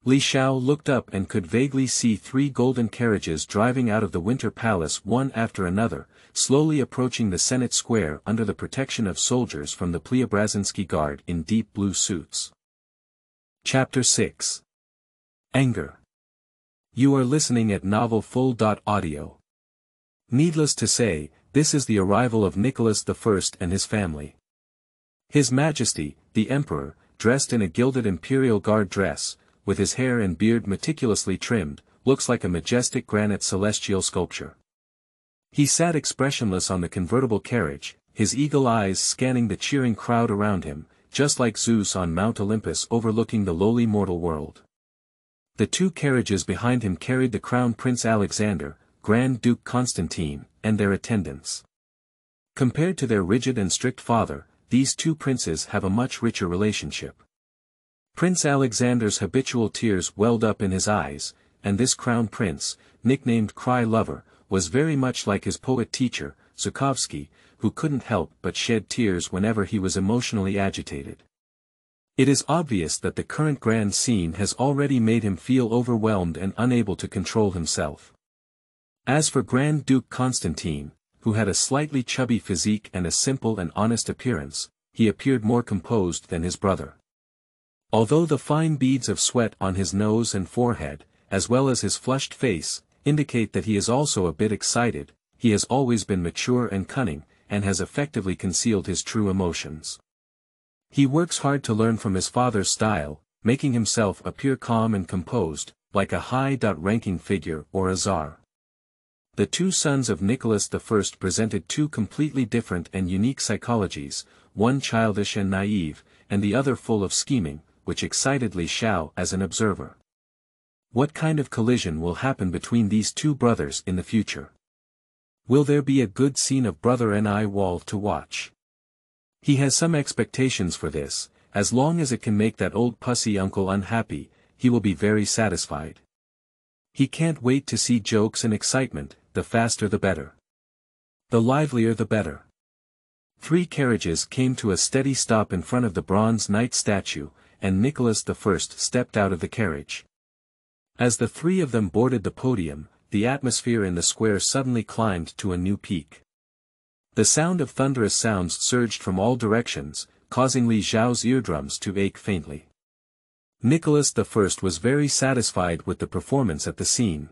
Li Shao looked up and could vaguely see 3 golden carriages driving out of the Winter Palace one after another, slowly approaching the Senate Square under the protection of soldiers from the Preobrazhensky Guard in deep blue suits. Chapter 6. Anger. You are listening at novelfull.audio. Needless to say, this is the arrival of Nicholas I and his family. His Majesty, the Emperor, dressed in a gilded imperial guard dress, with his hair and beard meticulously trimmed, looks like a majestic granite celestial sculpture. He sat expressionless on the convertible carriage, his eagle eyes scanning the cheering crowd around him, just like Zeus on Mount Olympus overlooking the lowly mortal world. The 2 carriages behind him carried the Crown Prince Alexander, Grand Duke Constantine, and their attendants. Compared to their rigid and strict father, these 2 princes have a much richer relationship. Prince Alexander's habitual tears welled up in his eyes, and this Crown Prince, nicknamed Cry Lover, was very much like his poet-teacher, Zhukovsky, who couldn't help but shed tears whenever he was emotionally agitated. It is obvious that the current grand scene has already made him feel overwhelmed and unable to control himself. As for Grand Duke Constantine, who had a slightly chubby physique and a simple and honest appearance, he appeared more composed than his brother. Although the fine beads of sweat on his nose and forehead, as well as his flushed face, indicate that he is also a bit excited, he has always been mature and cunning, and has effectively concealed his true emotions. He works hard to learn from his father's style, making himself appear calm and composed, like a high-ranking figure or a czar. The 2 sons of Nicholas I presented 2 completely different and unique psychologies, one childish and naive, and the other full of scheming, which excited Li Shao as an observer. What kind of collision will happen between these 2 brothers in the future? Will there be a good scene of brother and eye wall to watch? He has some expectations for this. As long as it can make that old pussy uncle unhappy, he will be very satisfied. He can't wait to see jokes and excitement, the faster the better. The livelier the better. 3 carriages came to a steady stop in front of the bronze knight statue, and Nicholas I stepped out of the carriage. As the 3 of them boarded the podium, the atmosphere in the square suddenly climbed to a new peak. The sound of thunderous sounds surged from all directions, causing Li Zhao's eardrums to ache faintly. Nicholas I was very satisfied with the performance at the scene.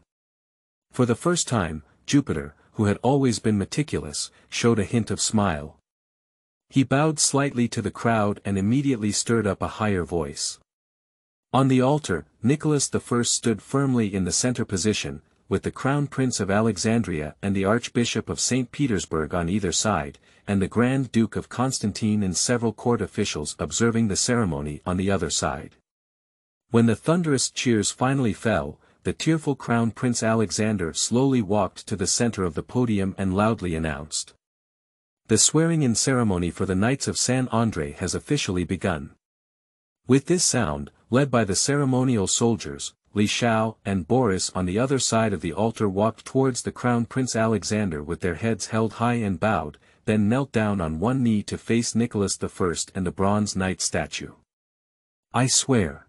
For the first time, Jupiter, who had always been meticulous, showed a hint of smile. He bowed slightly to the crowd and immediately stirred up a higher voice. On the altar, Nicholas I stood firmly in the center position, with the Crown Prince of Alexandria and the Archbishop of St. Petersburg on either side, and the Grand Duke of Constantine and several court officials observing the ceremony on the other side. When the thunderous cheers finally fell, the tearful Crown Prince Alexander slowly walked to the center of the podium and loudly announced. The swearing-in ceremony for the Knights of San Andrei has officially begun. With this sound, led by the ceremonial soldiers, Li Shao and Boris on the other side of the altar walked towards the Crown Prince Alexander with their heads held high and bowed, then knelt down on one knee to face Nicholas I and the bronze knight statue. "I swear."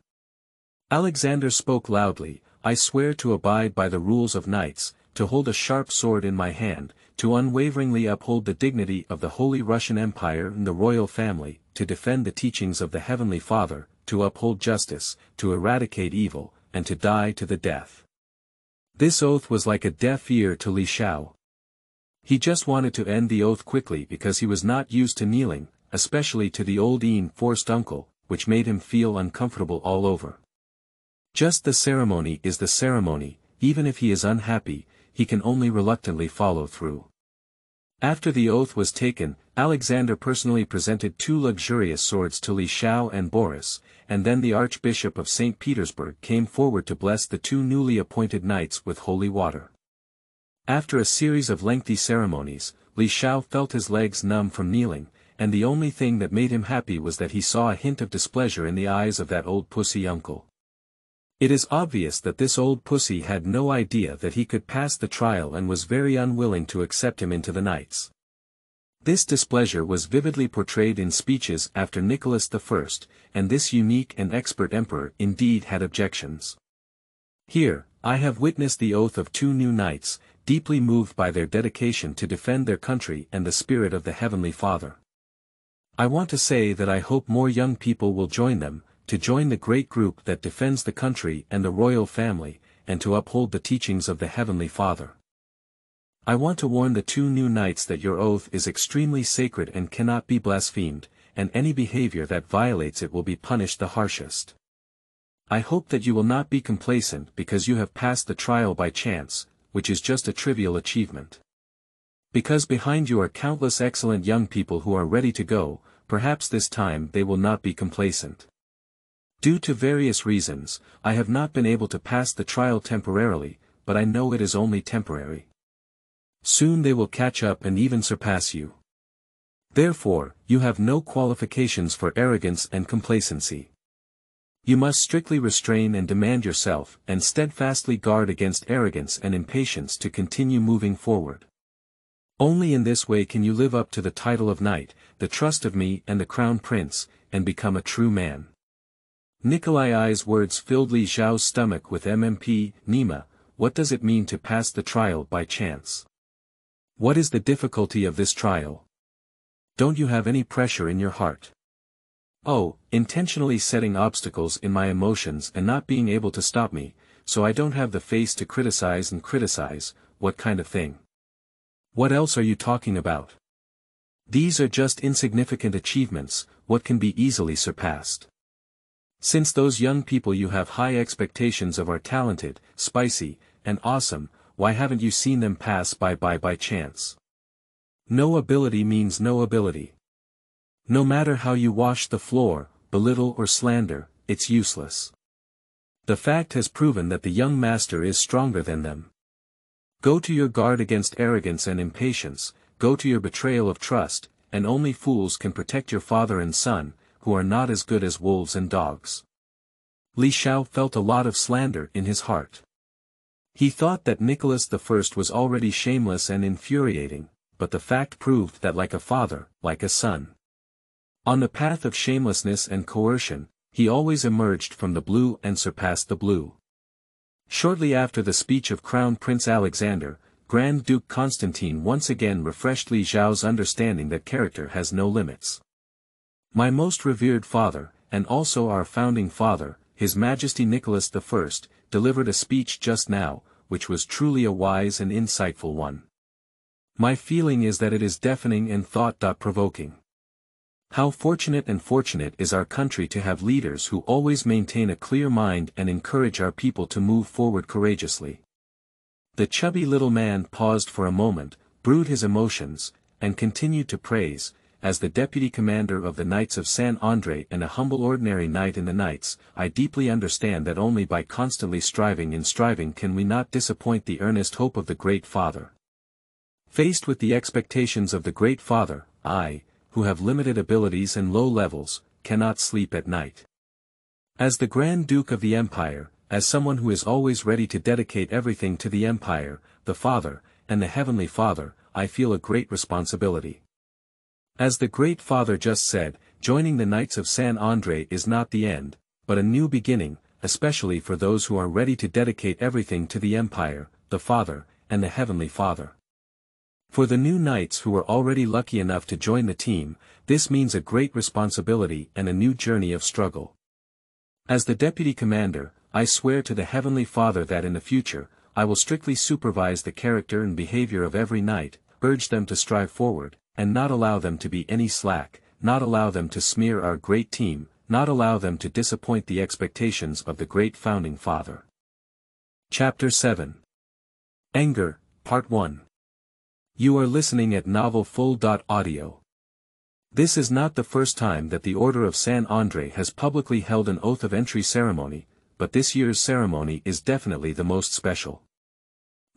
Alexander spoke loudly, "I swear to abide by the rules of knights, to hold a sharp sword in my hand, to unwaveringly uphold the dignity of the Holy Russian Empire and the royal family, to defend the teachings of the Heavenly Father, to uphold justice, to eradicate evil, and to die to the death." This oath was like a deaf ear to Li Shao. He just wanted to end the oath quickly because he was not used to kneeling, especially to the old enforced uncle, which made him feel uncomfortable all over. Just the ceremony is the ceremony, even if he is unhappy, he can only reluctantly follow through. After the oath was taken, Alexander personally presented 2 luxurious swords to Li Shao and Boris, and then the Archbishop of St. Petersburg came forward to bless the 2 newly appointed knights with holy water. After a series of lengthy ceremonies, Li Shao felt his legs numb from kneeling, and the only thing that made him happy was that he saw a hint of displeasure in the eyes of that old pussy uncle. It is obvious that this old pussy had no idea that he could pass the trial and was very unwilling to accept him into the knights. This displeasure was vividly portrayed in speeches after Nicholas I, and this unique and expert emperor indeed had objections. "Here, I have witnessed the oath of 2 new knights, deeply moved by their dedication to defend their country and the spirit of the Heavenly Father. I want to say that I hope more young people will join them, to join the great group that defends the country and the royal family, and to uphold the teachings of the Heavenly Father. I want to warn the 2 new knights that your oath is extremely sacred and cannot be blasphemed, and any behavior that violates it will be punished the harshest. I hope that you will not be complacent because you have passed the trial by chance, which is just a trivial achievement. Because behind you are countless excellent young people who are ready to go, perhaps this time they will not be complacent. Due to various reasons, I have not been able to pass the trial temporarily, but I know it is only temporary. Soon they will catch up and even surpass you. Therefore, you have no qualifications for arrogance and complacency. You must strictly restrain and demand yourself and steadfastly guard against arrogance and impatience to continue moving forward. Only in this way can you live up to the title of knight, the trust of me and the crown prince, and become a true man." Nikolai's words filled Li Zhao's stomach with mmp, Nima, what does it mean to pass the trial by chance? What is the difficulty of this trial? Don't you have any pressure in your heart? Oh, intentionally setting obstacles in my emotions and not being able to stop me, so I don't have the face to criticize and criticize, what kind of thing? What else are you talking about? These are just insignificant achievements, what can be easily surpassed? Since those young people you have high expectations of are talented, spicy, and awesome, why haven't you seen them pass by chance? No ability means no ability. No matter how you wash the floor, belittle or slander, it's useless. The fact has proven that the young master is stronger than them. Go to your guard against arrogance and impatience, go to your betrayal of trust, and only fools can protect your father and son, who are not as good as wolves and dogs. Li Shao felt a lot of slander in his heart. He thought that Nicholas I was already shameless and infuriating, but the fact proved that like a father, like a son. On the path of shamelessness and coercion, he always emerged from the blue and surpassed the blue. Shortly after the speech of Crown Prince Alexander, Grand Duke Constantine once again refreshed Li Zhao's understanding that character has no limits. My most revered father, and also our founding father, His Majesty Nicholas I, delivered a speech just now, which was truly a wise and insightful one. My feeling is that it is deafening and thought-provoking. How fortunate is our country to have leaders who always maintain a clear mind and encourage our people to move forward courageously. The chubby little man paused for a moment, brewed his emotions, and continued to praise, as the deputy commander of the Knights of San Andrei and a humble ordinary knight in the Knights, I deeply understand that only by constantly striving can we not disappoint the earnest hope of the Great Father. Faced with the expectations of the Great Father, I, who have limited abilities and low levels, cannot sleep at night. As the Grand Duke of the Empire, as someone who is always ready to dedicate everything to the Empire, the Father, and the Heavenly Father, I feel a great responsibility. As the Great Father just said, joining the Knights of San Andrei is not the end, but a new beginning, especially for those who are ready to dedicate everything to the Empire, the Father, and the Heavenly Father. For the new knights who are already lucky enough to join the team, this means a great responsibility and a new journey of struggle. As the deputy commander, I swear to the Heavenly Father that in the future, I will strictly supervise the character and behavior of every knight, urge them to strive forward, and not allow them to be any slack, not allow them to smear our great team, not allow them to disappoint the expectations of the great founding father. Chapter 7. Anger, Part 1. You are listening at novelfull.audio. This is not the first time that the Order of San Andrei has publicly held an oath of entry ceremony, but this year's ceremony is definitely the most special.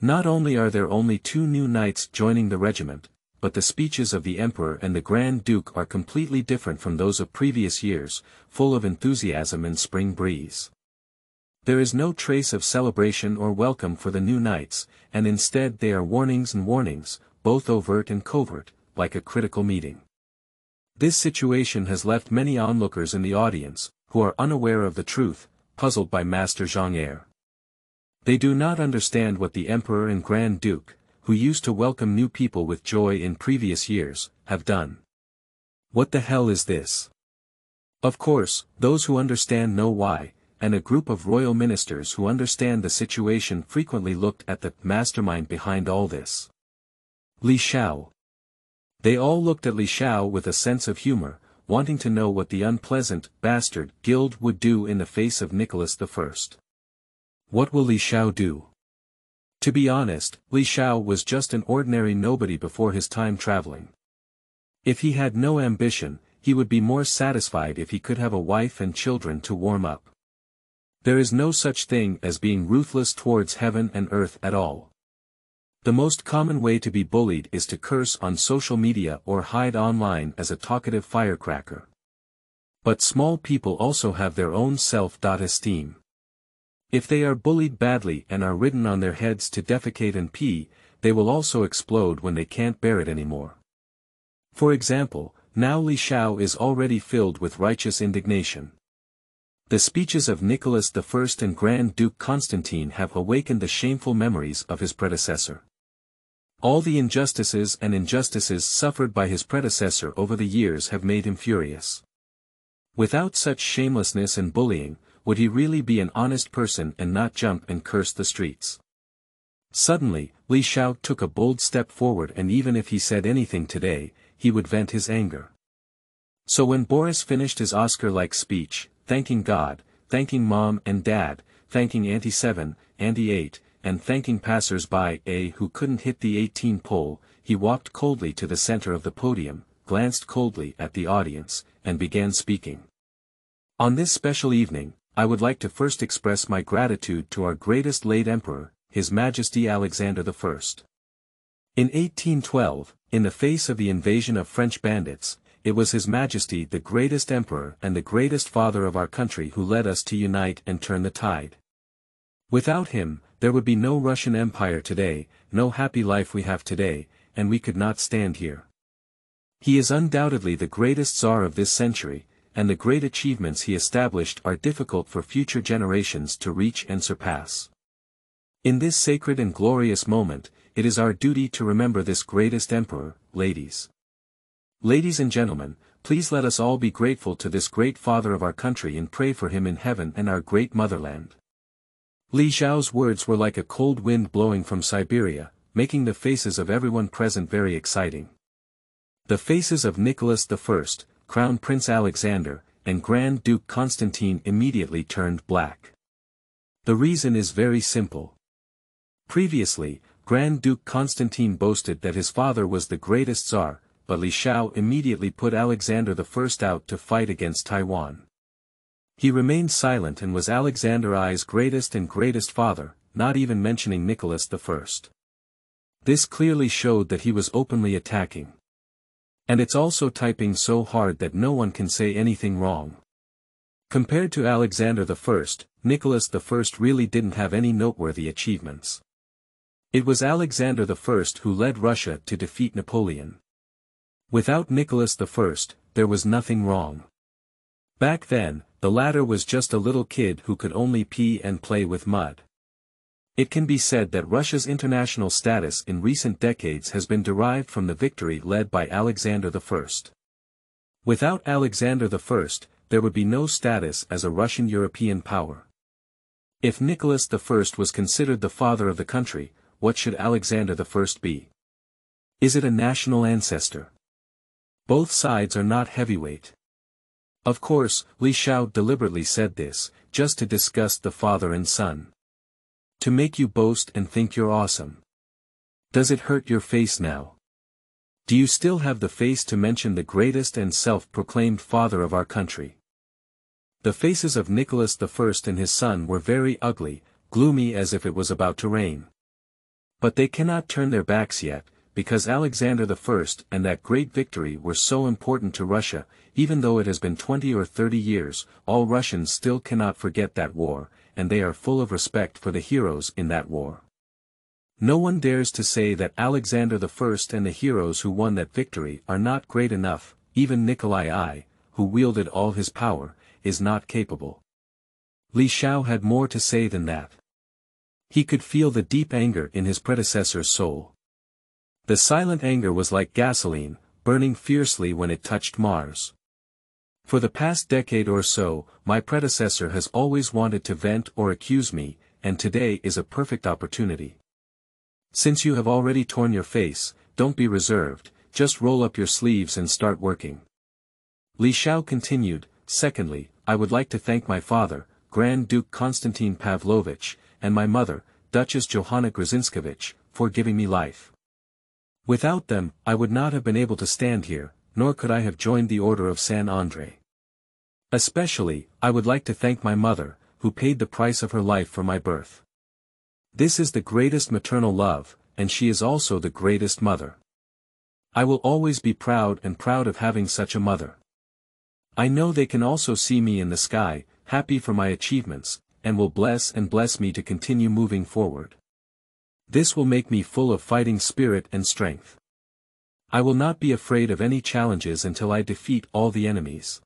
Not only are there only 2 new knights joining the regiment, but the speeches of the Emperor and the Grand Duke are completely different from those of previous years, full of enthusiasm and spring breeze. There is no trace of celebration or welcome for the new knights, and instead they are warnings and warnings, both overt and covert, like a critical meeting. This situation has left many onlookers in the audience, who are unaware of the truth, puzzled by Master Zhang. They do not understand what the Emperor and Grand Duke, who used to welcome new people with joy in previous years, have done. What the hell is this? Of course, those who understand know why, and a group of royal ministers who understand the situation frequently looked at the mastermind behind all this. Li Shao. They all looked at Li Shao with a sense of humor, wanting to know what the unpleasant, bastard, guild would do in the face of Nicholas I. What will Li Shao do? To be honest, Li Shao was just an ordinary nobody before his time traveling. If he had no ambition, he would be more satisfied if he could have a wife and children to warm up. There is no such thing as being ruthless towards heaven and earth at all. The most common way to be bullied is to curse on social media or hide online as a talkative firecracker. But small people also have their own self-esteem. If they are bullied badly and are ridden on their heads to defecate and pee, they will also explode when they can't bear it anymore. For example, now Li Shao is already filled with righteous indignation. The speeches of Nicholas I and Grand Duke Constantine have awakened the shameful memories of his predecessor. All the injustices suffered by his predecessor over the years have made him furious. Without such shamelessness and bullying, would he really be an honest person and not jump and curse the streets? Suddenly, Li Shao took a bold step forward, and even if he said anything today, he would vent his anger. So when Boris finished his Oscar-like speech, thanking God, thanking Mom and Dad, thanking Auntie 7, Auntie 8, and thanking passers-by who couldn't hit the 18 pole, he walked coldly to the center of the podium, glanced coldly at the audience, and began speaking. On this special evening, I would like to first express my gratitude to our greatest late emperor, His Majesty Alexander I. In 1812, in the face of the invasion of French bandits, it was His Majesty the greatest emperor and the greatest father of our country who led us to unite and turn the tide. Without him, there would be no Russian Empire today, no happy life we have today, and we could not stand here. He is undoubtedly the greatest Tsar of this century, and the great achievements he established are difficult for future generations to reach and surpass. In this sacred and glorious moment, it is our duty to remember this greatest emperor, ladies. Ladies and gentlemen, please let us all be grateful to this great father of our country and pray for him in heaven and our great motherland. Li Shao's words were like a cold wind blowing from Siberia, making the faces of everyone present very exciting. The faces of Nicholas I, Crown Prince Alexander, and Grand Duke Constantine immediately turned black. The reason is very simple. Previously, Grand Duke Constantine boasted that his father was the greatest Tsar, but Li Shao immediately put Alexander I out to fight against Taiwan. He remained silent and was Alexander I's greatest father, not even mentioning Nicholas I. This clearly showed that he was openly attacking. And it's also typing so hard that no one can say anything wrong. Compared to Alexander I, Nicholas I really didn't have any noteworthy achievements. It was Alexander I who led Russia to defeat Napoleon. Without Nicholas I, there was nothing wrong. Back then, the latter was just a little kid who could only pee and play with mud. It can be said that Russia's international status in recent decades has been derived from the victory led by Alexander I. Without Alexander I, there would be no status as a Russian European power. If Nicholas I was considered the father of the country, what should Alexander I be? Is it a national ancestor? Both sides are not heavyweight. Of course, Li Shao deliberately said this, just to disgust the father and son. To make you boast and think you're awesome. Does it hurt your face now? Do you still have the face to mention the greatest and self-proclaimed father of our country? The faces of Nicholas I and his son were very ugly, gloomy as if it was about to rain. But they cannot turn their backs yet, because Alexander I and that great victory were so important to Russia. Even though it has been 20 or 30 years, all Russians still cannot forget that war, and they are full of respect for the heroes in that war. No one dares to say that Alexander I and the heroes who won that victory are not great enough. Even Nikolai I, who wielded all his power, is not capable. Li Shao had more to say than that. He could feel the deep anger in his predecessor's soul. The silent anger was like gasoline, burning fiercely when it touched Mars. For the past decade or so, my predecessor has always wanted to vent or accuse me, and today is a perfect opportunity. Since you have already torn your face, don't be reserved, just roll up your sleeves and start working. Li Shao continued, secondly, I would like to thank my father, Grand Duke Konstantin Pavlovich, and my mother, Duchess Johanna Grzinskevich, for giving me life. Without them, I would not have been able to stand here, nor could I have joined the Order of San Andrei. Especially, I would like to thank my mother, who paid the price of her life for my birth. This is the greatest maternal love, and she is also the greatest mother. I will always be proud of having such a mother. I know they can also see me in the sky, happy for my achievements, and will bless me to continue moving forward. This will make me full of fighting spirit and strength. I will not be afraid of any challenges until I defeat all the enemies.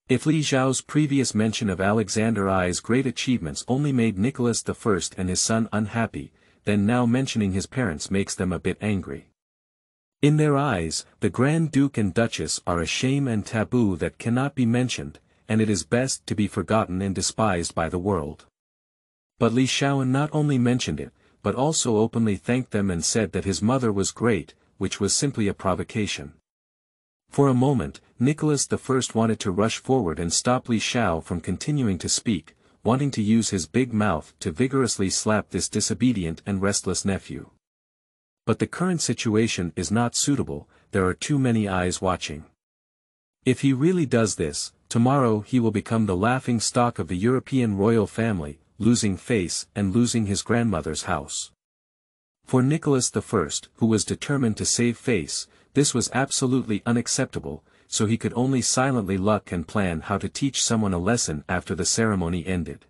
If Li Shao's previous mention of Alexander I's great achievements only made Nicholas I and his son unhappy, then now mentioning his parents makes them a bit angry. In their eyes, the Grand Duke and Duchess are a shame and taboo that cannot be mentioned, and it is best to be forgotten and despised by the world. But Li Shao not only mentioned it, but also openly thanked them and said that his mother was great, which was simply a provocation. For a moment, Nicholas I wanted to rush forward and stop Li Shao from continuing to speak, wanting to use his big mouth to vigorously slap this disobedient and restless nephew. But the current situation is not suitable, there are too many eyes watching. If he really does this, tomorrow he will become the laughing stock of the European royal family, losing face and losing his grandmother's house. For Nicholas I, who was determined to save face, this was absolutely unacceptable, so he could only silently look and plan how to teach someone a lesson after the ceremony ended.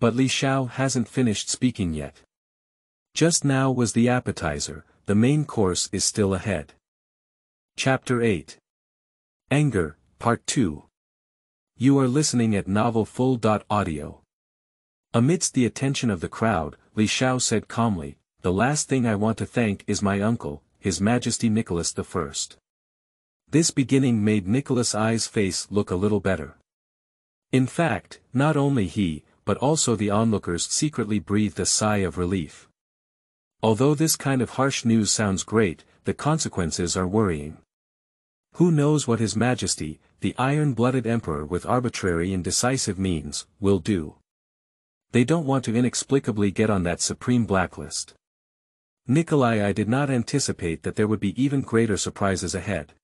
But Li Shao hasn't finished speaking yet. Just now was the appetizer, the main course is still ahead. Chapter 8. Anger, Part 2. You are listening at novelfull.audio. Amidst the attention of the crowd, Li Shao said calmly, the last thing I want to thank is my uncle, His Majesty Nicholas I. This beginning made Nicholas I's face look a little better. In fact, not only he, but also the onlookers secretly breathed a sigh of relief. Although this kind of harsh news sounds great, the consequences are worrying. Who knows what His Majesty, the iron-blooded emperor with arbitrary and decisive means, will do? They don't want to inexplicably get on that supreme blacklist. Nikolai, I did not anticipate that there would be even greater surprises ahead.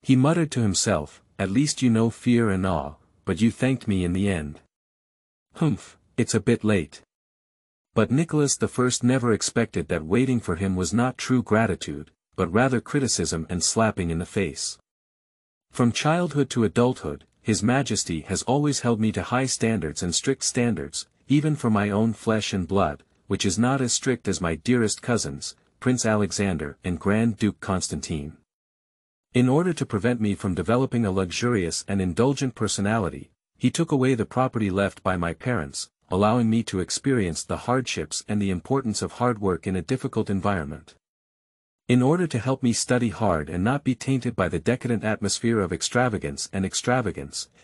He muttered to himself, at least you know fear and awe, but you thanked me in the end. Humph, it's a bit late. But Nicholas I never expected that waiting for him was not true gratitude, but rather criticism and slapping in the face. From childhood to adulthood, His Majesty has always held me to high standards and strict standards, even for my own flesh and blood, which is not as strict as my dearest cousins, Prince Alexander and Grand Duke Constantine. In order to prevent me from developing a luxurious and indulgent personality, he took away the property left by my parents, allowing me to experience the hardships and the importance of hard work in a difficult environment. In order to help me study hard and not be tainted by the decadent atmosphere of extravagance,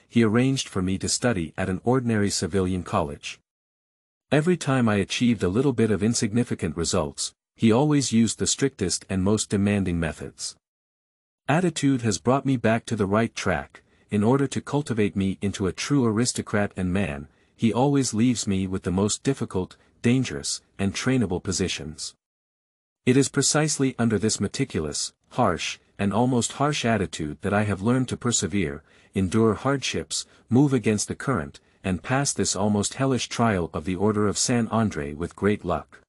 he arranged for me to study at an ordinary civilian college. Every time I achieved a little bit of insignificant results, he always used the strictest and most demanding methods. Attitude has brought me back to the right track. In order to cultivate me into a true aristocrat and man, he always leaves me with the most difficult, dangerous, and trainable positions. It is precisely under this meticulous, harsh, and almost harsh attitude that I have learned to persevere, endure hardships, move against the current, and pass this almost hellish trial of the Order of San André with great luck.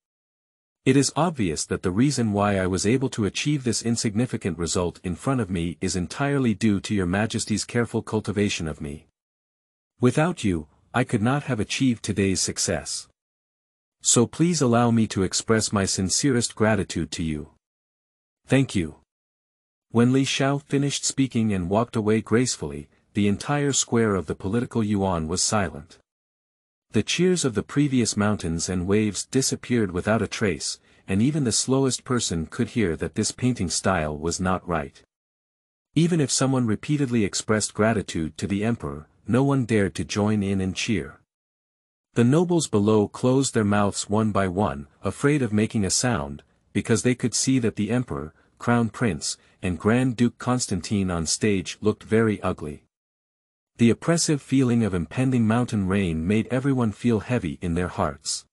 It is obvious that the reason why I was able to achieve this insignificant result in front of me is entirely due to Your Majesty's careful cultivation of me. Without you, I could not have achieved today's success. So please allow me to express my sincerest gratitude to you. Thank you. When Li Shao finished speaking and walked away gracefully, the entire square of the political yuan was silent. The cheers of the previous mountains and waves disappeared without a trace, and even the slowest person could hear that this painting style was not right. Even if someone repeatedly expressed gratitude to the emperor, no one dared to join in and cheer. The nobles below closed their mouths one by one, afraid of making a sound, because they could see that the emperor, crown prince, and Grand Duke Constantine on stage looked very ugly. The oppressive feeling of impending mountain rain made everyone feel heavy in their hearts.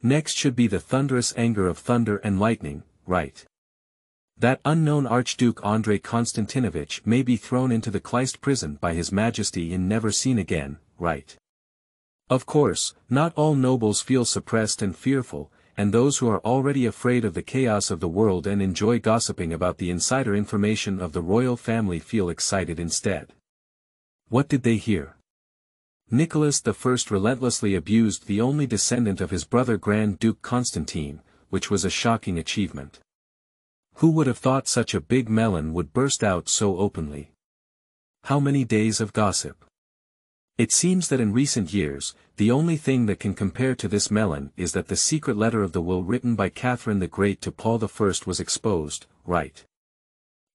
Next should be the thunderous anger of thunder and lightning, right? That unknown Archduke Andrei Konstantinovich may be thrown into the Kleist prison by His Majesty and never seen again, right? Of course, not all nobles feel suppressed and fearful, and those who are already afraid of the chaos of the world and enjoy gossiping about the insider information of the royal family feel excited instead. What did they hear? Nicholas I relentlessly abused the only descendant of his brother Grand Duke Constantine, which was a shocking achievement. Who would have thought such a big melon would burst out so openly? How many days of gossip? It seems that in recent years, the only thing that can compare to this melon is that the secret letter of the will written by Catherine the Great to Paul I was exposed, right?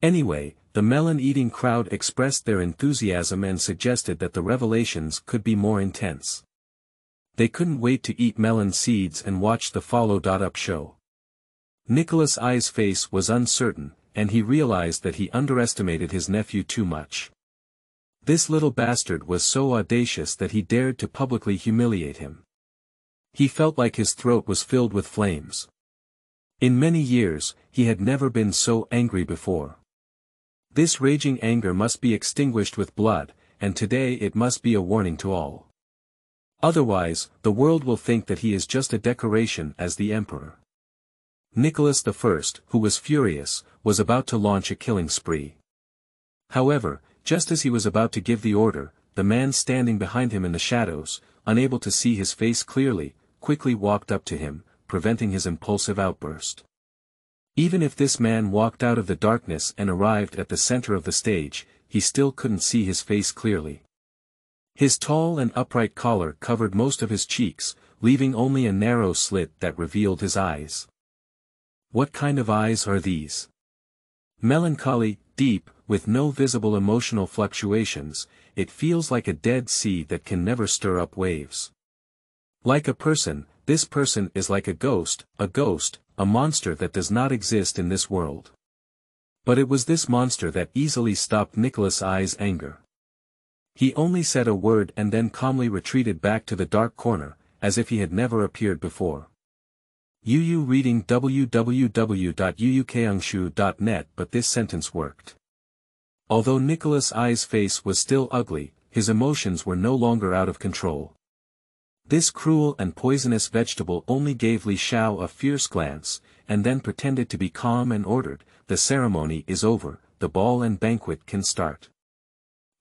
Anyway, the melon-eating crowd expressed their enthusiasm and suggested that the revelations could be more intense. They couldn't wait to eat melon seeds and watch the follow-up show. Nicholas I's face was uncertain, and he realized that he underestimated his nephew too much. This little bastard was so audacious that he dared to publicly humiliate him. He felt like his throat was filled with flames. In many years, he had never been so angry before. This raging anger must be extinguished with blood, and today it must be a warning to all. Otherwise, the world will think that he is just a decoration as the emperor. Nicholas I, who was furious, was about to launch a killing spree. However, just as he was about to give the order, the man standing behind him in the shadows, unable to see his face clearly, quickly walked up to him, preventing his impulsive outburst. Even if this man walked out of the darkness and arrived at the center of the stage, he still couldn't see his face clearly. His tall and upright collar covered most of his cheeks, leaving only a narrow slit that revealed his eyes. What kind of eyes are these? Melancholy, deep, with no visible emotional fluctuations, it feels like a dead sea that can never stir up waves. Like a person, this person is like a ghost, a monster that does not exist in this world. But it was this monster that easily stopped Nicholas I's anger. He only said a word and then calmly retreated back to the dark corner, as if he had never appeared before. UU reading www.uukangshu.net, but this sentence worked. Although Nicholas I's face was still ugly, his emotions were no longer out of control. This cruel and poisonous vegetable only gave Li Xiao a fierce glance, and then pretended to be calm and ordered. The ceremony is over, the ball and banquet can start.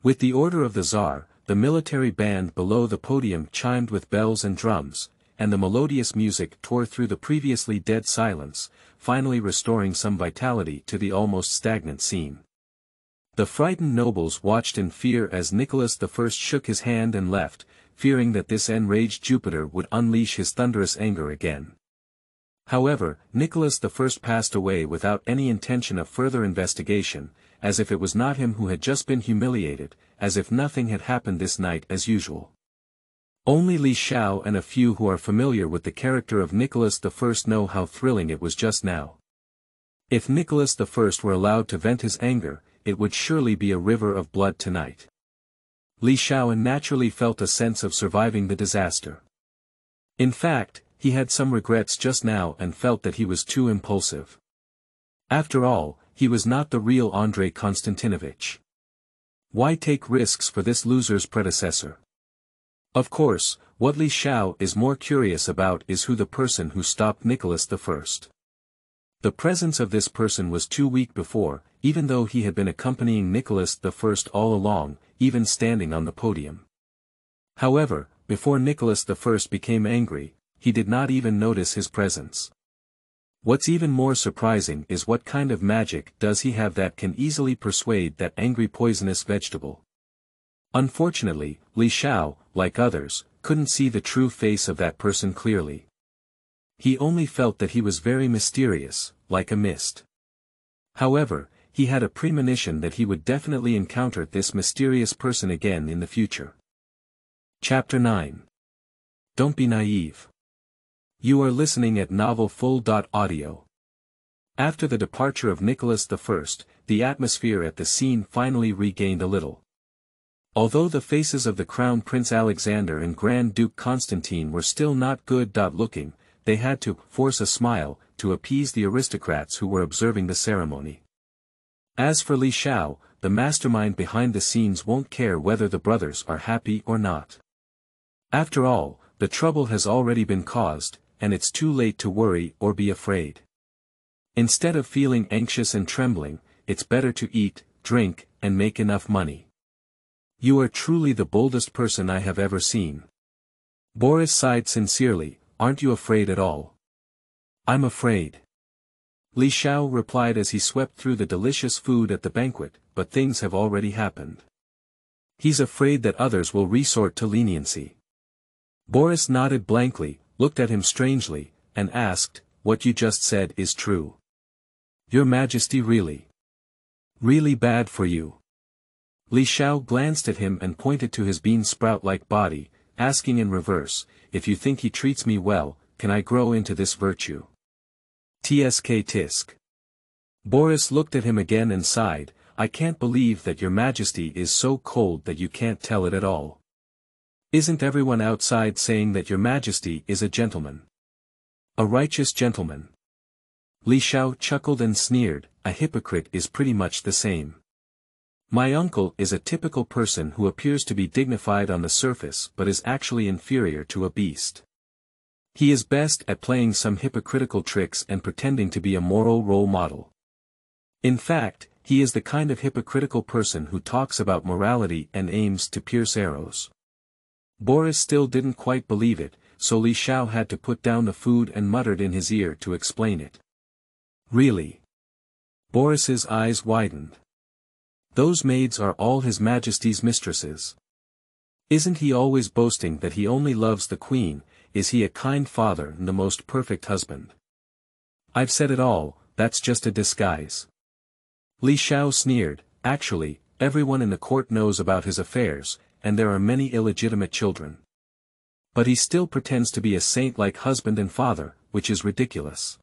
With the order of the Tsar, the military band below the podium chimed with bells and drums, and the melodious music tore through the previously dead silence, finally restoring some vitality to the almost stagnant scene. The frightened nobles watched in fear as Nicholas I shook his hand and left, fearing that this enraged Jupiter would unleash his thunderous anger again. However, Nicholas I passed away without any intention of further investigation, as if it was not him who had just been humiliated, as if nothing had happened this night as usual. Only Li Xiao and a few who are familiar with the character of Nicholas I know how thrilling it was just now. If Nicholas I were allowed to vent his anger, it would surely be a river of blood tonight. Li Xiao naturally felt a sense of surviving the disaster. In fact, he had some regrets just now and felt that he was too impulsive. After all, he was not the real Andrei Konstantinovich. Why take risks for this loser's predecessor? Of course, what Li Xiao is more curious about is who the person who stopped Nicholas I. The presence of this person was too weak before, even though he had been accompanying Nicholas I all along, even standing on the podium. However, before Nicholas I became angry, he did not even notice his presence. What's even more surprising is what kind of magic does he have that can easily persuade that angry poisonous vegetable. Unfortunately, Li Xiao, like others, couldn't see the true face of that person clearly. He only felt that he was very mysterious, like a mist. However, he had a premonition that he would definitely encounter this mysterious person again in the future. Chapter 9. Don't be naive. You are listening at novelfull.audio. After the departure of Nicholas I, the atmosphere at the scene finally regained a little. Although the faces of the Crown Prince Alexander and Grand Duke Constantine were still not good-looking, they had to force a smile to appease the aristocrats who were observing the ceremony. As for Li Xiao, the mastermind behind the scenes won't care whether the brothers are happy or not. After all, the trouble has already been caused, and it's too late to worry or be afraid. Instead of feeling anxious and trembling, it's better to eat, drink, and make enough money. You are truly the boldest person I have ever seen. Boris sighed sincerely. Aren't you afraid at all? I'm afraid. Li Xiao replied as he swept through the delicious food at the banquet, but things have already happened. He's afraid that others will resort to leniency. Boris nodded blankly, looked at him strangely, and asked, "What you just said is true? Your Majesty really bad for you?" Li Xiao glanced at him and pointed to his bean sprout-like body, asking in reverse, "If you think he treats me well, can I grow into this virtue?" Tsk tisk. Boris looked at him again and sighed, "I can't believe that your Majesty is so cold that you can't tell it at all. Isn't everyone outside saying that your Majesty is a gentleman? A righteous gentleman?" Li Xiao chuckled and sneered, "A hypocrite is pretty much the same. My uncle is a typical person who appears to be dignified on the surface but is actually inferior to a beast. He is best at playing some hypocritical tricks and pretending to be a moral role model. In fact, he is the kind of hypocritical person who talks about morality and aims to pierce arrows." Boris still didn't quite believe it, so Li Xiao had to put down the food and muttered in his ear to explain it. "Really?" Boris's eyes widened. "Those maids are all His Majesty's mistresses. Isn't he always boasting that he only loves the Queen? Is he a kind father and the most perfect husband?" "I've said it all, that's just a disguise." Li Xiao sneered, "Actually, everyone in the court knows about his affairs, and there are many illegitimate children. But he still pretends to be a saint-like husband and father, which is ridiculous."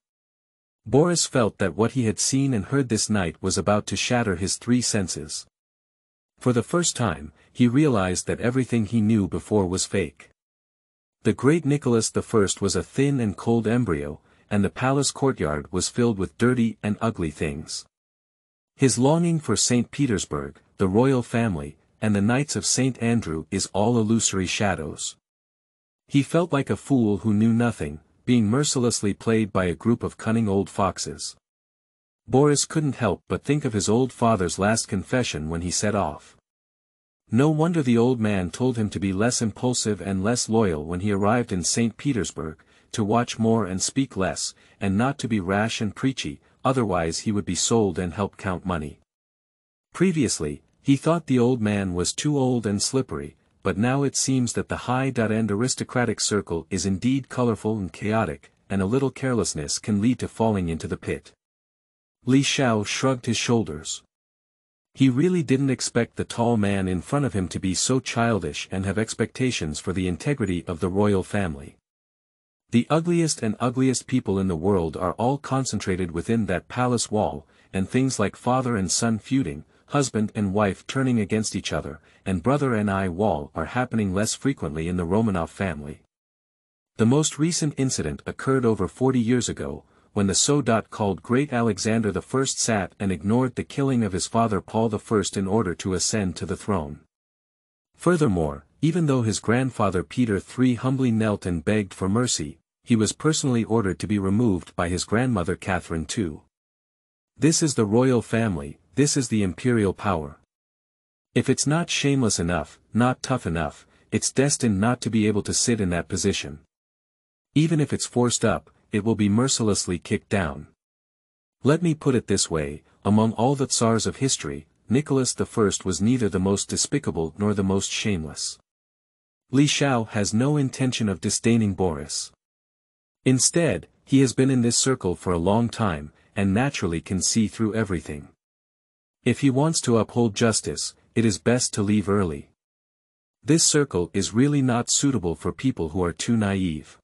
Boris felt that what he had seen and heard this night was about to shatter his three senses. For the first time, he realized that everything he knew before was fake. The great Nicholas I was a thin and cold embryo, and the palace courtyard was filled with dirty and ugly things. His longing for St. Petersburg, the royal family, and the Knights of St. Andrew is all illusory shadows. He felt like a fool who knew nothing, being mercilessly played by a group of cunning old foxes. Boris couldn't help but think of his old father's last confession when he set off. No wonder the old man told him to be less impulsive and less loyal when he arrived in St. Petersburg, to watch more and speak less, and not to be rash and preachy, otherwise he would be sold and help count money. Previously, he thought the old man was too old and slippery, but now it seems that the high-end aristocratic circle is indeed colorful and chaotic, and a little carelessness can lead to falling into the pit. Li Xiao shrugged his shoulders. He really didn't expect the tall man in front of him to be so childish and have expectations for the integrity of the royal family. The ugliest people in the world are all concentrated within that palace wall, and things like father and son feuding, husband and wife turning against each other, and brother and eye wall are happening less frequently in the Romanov family. The most recent incident occurred over 40 years ago, when the so-called Great Alexander I sat and ignored the killing of his father Paul I in order to ascend to the throne. Furthermore, even though his grandfather Peter III humbly knelt and begged for mercy, he was personally ordered to be removed by his grandmother Catherine II. This is the royal family, this is the imperial power. If it's not shameless enough, not tough enough, it's destined not to be able to sit in that position. Even if it's forced up, it will be mercilessly kicked down. Let me put it this way, among all the Tsars of history, Nicholas I was neither the most despicable nor the most shameless. Li Xiao has no intention of disdaining Boris. Instead, he has been in this circle for a long time, and naturally can see through everything. If he wants to uphold justice, it is best to leave early. This circle is really not suitable for people who are too naive.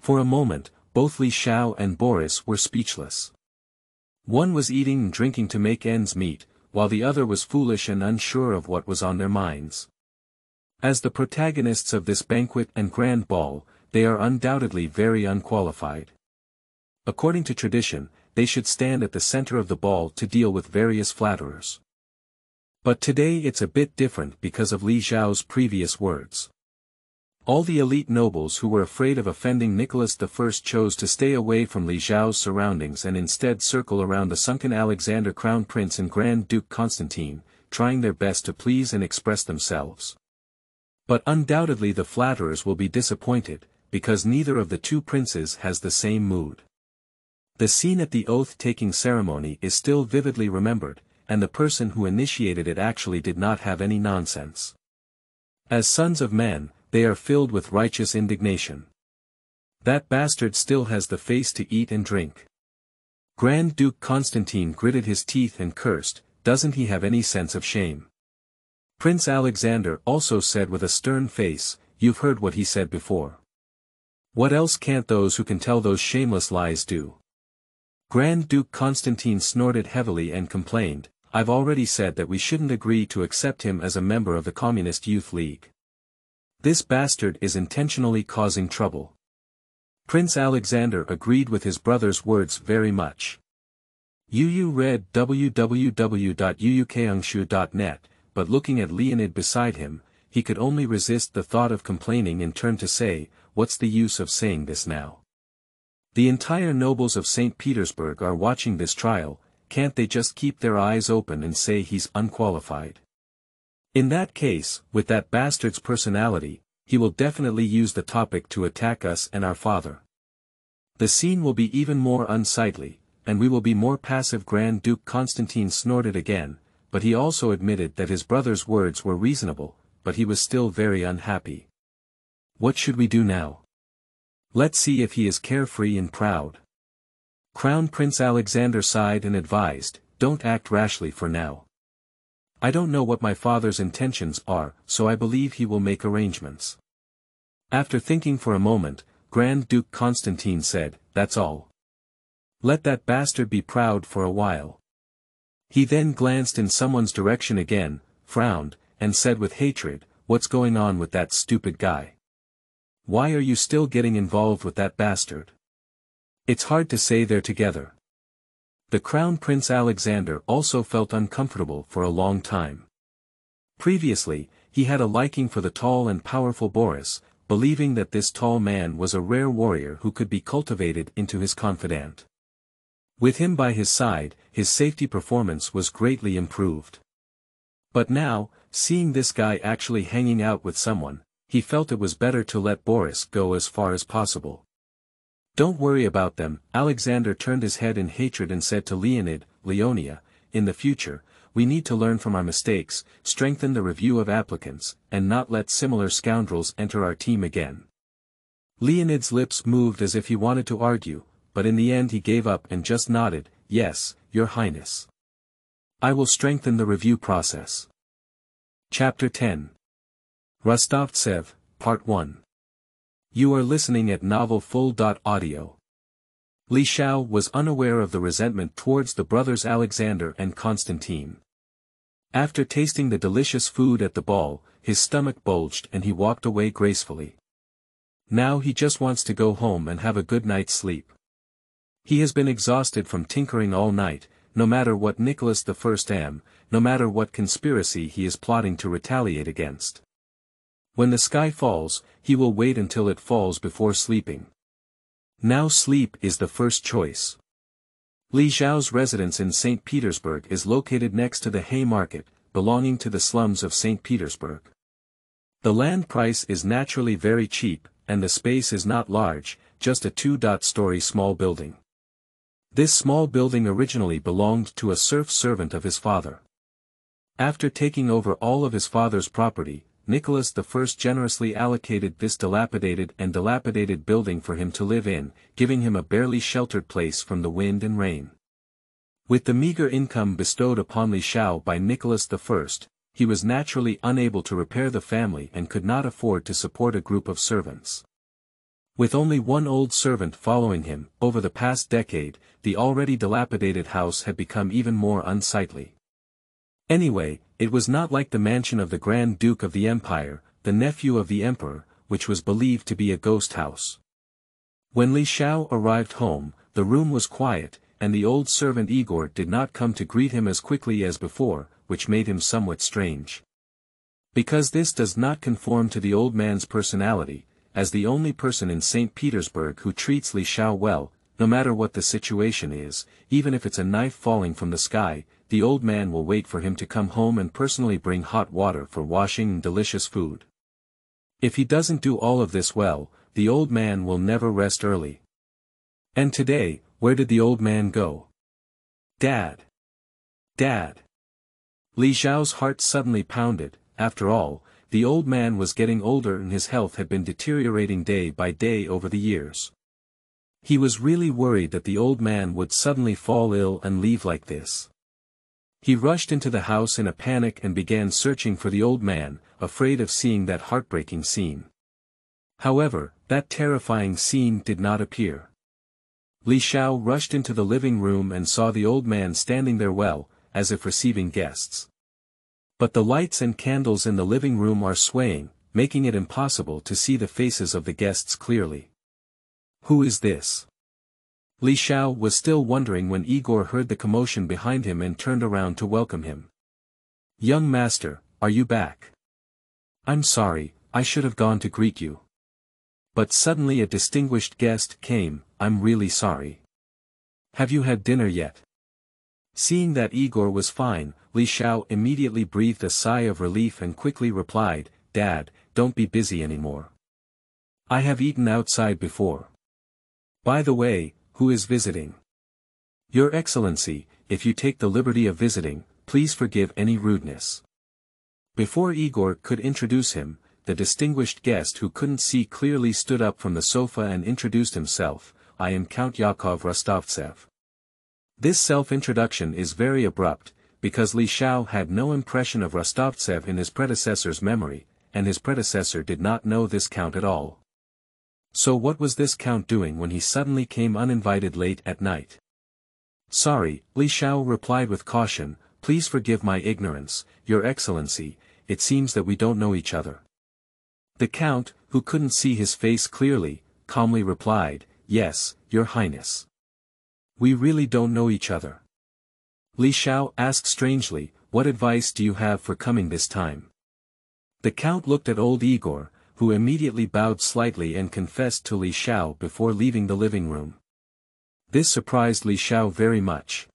For a moment, both Li Xiao and Boris were speechless. One was eating and drinking to make ends meet, while the other was foolish and unsure of what was on their minds. As the protagonists of this banquet and grand ball, they are undoubtedly very unqualified. According to tradition, they should stand at the center of the ball to deal with various flatterers. But today it's a bit different because of Li Xiao's previous words. All the elite nobles who were afraid of offending Nicholas I chose to stay away from Li Xiao's surroundings and instead circle around the sunken Alexander Crown Prince and Grand Duke Constantine, trying their best to please and express themselves. But undoubtedly the flatterers will be disappointed, because neither of the two princes has the same mood. The scene at the oath-taking ceremony is still vividly remembered, and the person who initiated it actually did not have any nonsense. As sons of men, they are filled with righteous indignation. That bastard still has the face to eat and drink. Grand Duke Constantine gritted his teeth and cursed, doesn't he have any sense of shame? Prince Alexander also said with a stern face, you've heard what he said before. What else can't those who can tell those shameless lies do? Grand Duke Constantine snorted heavily and complained, I've already said that we shouldn't agree to accept him as a member of the Communist Youth League. This bastard is intentionally causing trouble. Prince Alexander agreed with his brother's words very much. Yu read www.uukangshu.net, but looking at Leonid beside him, he could only resist the thought of complaining and turned to say, what's the use of saying this now? The entire nobles of St. Petersburg are watching this trial, can't they just keep their eyes open and say he's unqualified? In that case, with that bastard's personality, he will definitely use the topic to attack us and our father. The scene will be even more unsightly, and we will be more passive. Grand Duke Constantine snorted again, but he also admitted that his brother's words were reasonable, but he was still very unhappy. What should we do now? Let's see if he is carefree and proud. Crown Prince Alexander sighed and advised, don't act rashly for now. I don't know what my father's intentions are, so I believe he will make arrangements. After thinking for a moment, Grand Duke Constantine said, that's all. Let that bastard be proud for a while. He then glanced in someone's direction again, frowned, and said with hatred, what's going on with that stupid guy? Why are you still getting involved with that bastard? It's hard to say they're together. The Crown Prince Alexander also felt uncomfortable for a long time. Previously, he had a liking for the tall and powerful Boris, believing that this tall man was a rare warrior who could be cultivated into his confidant. With him by his side, his safety performance was greatly improved. But now, seeing this guy actually hanging out with someone, he felt it was better to let Boris go as far as possible. Don't worry about them. Alexander turned his head in hatred and said to Leonia, in the future, we need to learn from our mistakes, strengthen the review of applicants, and not let similar scoundrels enter our team again. Leonid's lips moved as if he wanted to argue, but in the end he gave up and just nodded, yes, Your Highness. I will strengthen the review process. Chapter 10. Rostovtsev, Part 1. You are listening at novelfull.audio. Li Shao was unaware of the resentment towards the brothers Alexander and Constantine. After tasting the delicious food at the ball, his stomach bulged and he walked away gracefully. Now he just wants to go home and have a good night's sleep. He has been exhausted from tinkering all night, no matter what Nicholas I no matter what conspiracy he is plotting to retaliate against. When the sky falls, he will wait until it falls before sleeping. Now sleep is the first choice. Li Zhao's residence in St. Petersburg is located next to the Haymarket, belonging to the slums of St. Petersburg. The land price is naturally very cheap, and the space is not large, just a 2-story small building. This small building originally belonged to a serf servant of his father. After taking over all of his father's property, Nicholas I generously allocated this dilapidated building for him to live in, giving him a barely sheltered place from the wind and rain. With the meager income bestowed upon Li Shao by Nicholas I, he was naturally unable to repair the family and could not afford to support a group of servants. With only one old servant following him, over the past decade, the already dilapidated house had become even more unsightly. Anyway, it was not like the mansion of the Grand Duke of the Empire, the nephew of the Emperor, which was believed to be a ghost house. When Li Shao arrived home, the room was quiet, and the old servant Igor did not come to greet him as quickly as before, which made him somewhat strange. Because this does not conform to the old man's personality, as the only person in St. Petersburg who treats Li Shao well, no matter what the situation is, even if it's a knife falling from the sky, the old man will wait for him to come home and personally bring hot water for washing and delicious food. If he doesn't do all of this well, the old man will never rest early. And today, where did the old man go? Dad! Dad! Li Zhao's heart suddenly pounded. After all, the old man was getting older and his health had been deteriorating day by day over the years. He was really worried that the old man would suddenly fall ill and leave like this. He rushed into the house in a panic and began searching for the old man, afraid of seeing that heartbreaking scene. However, that terrifying scene did not appear. Li Shao rushed into the living room and saw the old man standing there well, as if receiving guests. But the lights and candles in the living room are swaying, making it impossible to see the faces of the guests clearly. Who is this? Li Shao was still wondering when Igor heard the commotion behind him and turned around to welcome him. Young master, are you back? I'm sorry, I should have gone to greet you. But suddenly a distinguished guest came. I'm really sorry. Have you had dinner yet? Seeing that Igor was fine, Li Shao immediately breathed a sigh of relief and quickly replied, Dad, don't be busy anymore. I have eaten outside before. By the way, who is visiting? Your Excellency, if you take the liberty of visiting, please forgive any rudeness. Before Igor could introduce him, the distinguished guest who couldn't see clearly stood up from the sofa and introduced himself. I am Count Yakov Rostovtsev. This self-introduction is very abrupt, because Li Shao had no impression of Rostovtsev in his predecessor's memory, and his predecessor did not know this count at all. So what was this count doing when he suddenly came uninvited late at night? Sorry, Li Shao replied with caution, please forgive my ignorance, Your Excellency, it seems that we don't know each other. The count, who couldn't see his face clearly, calmly replied, "Yes, Your Highness. We really don't know each other." Li Shao asked strangely, "What advice do you have for coming this time?" The count looked at old Igor, who immediately bowed slightly and confessed to Li Shao before leaving the living room. This surprised Li Shao very much.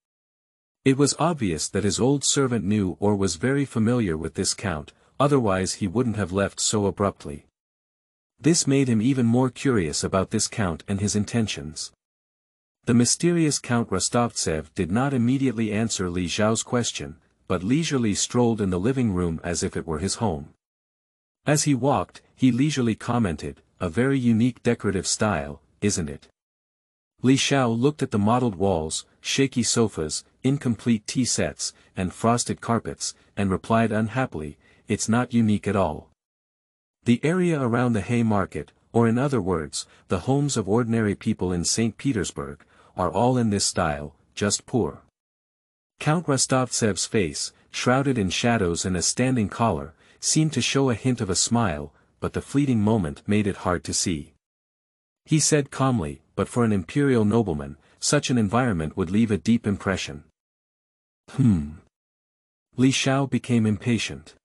It was obvious that his old servant knew or was very familiar with this count, otherwise he wouldn't have left so abruptly. This made him even more curious about this count and his intentions. The mysterious Count Rostovtsev did not immediately answer Li Xiao's question, but leisurely strolled in the living room as if it were his home. As he walked, he leisurely commented, "A very unique decorative style, isn't it?" Li Xiao looked at the mottled walls, shaky sofas, incomplete tea sets, and frosted carpets, and replied unhappily, "It's not unique at all. The area around the Hay Market, or in other words, the homes of ordinary people in St. Petersburg, are all in this style, just poor." Count Rostovtsev's face, shrouded in shadows and a standing collar, seemed to show a hint of a smile, but the fleeting moment made it hard to see. He said calmly, "But for an imperial nobleman, such an environment would leave a deep impression." Li Shao became impatient.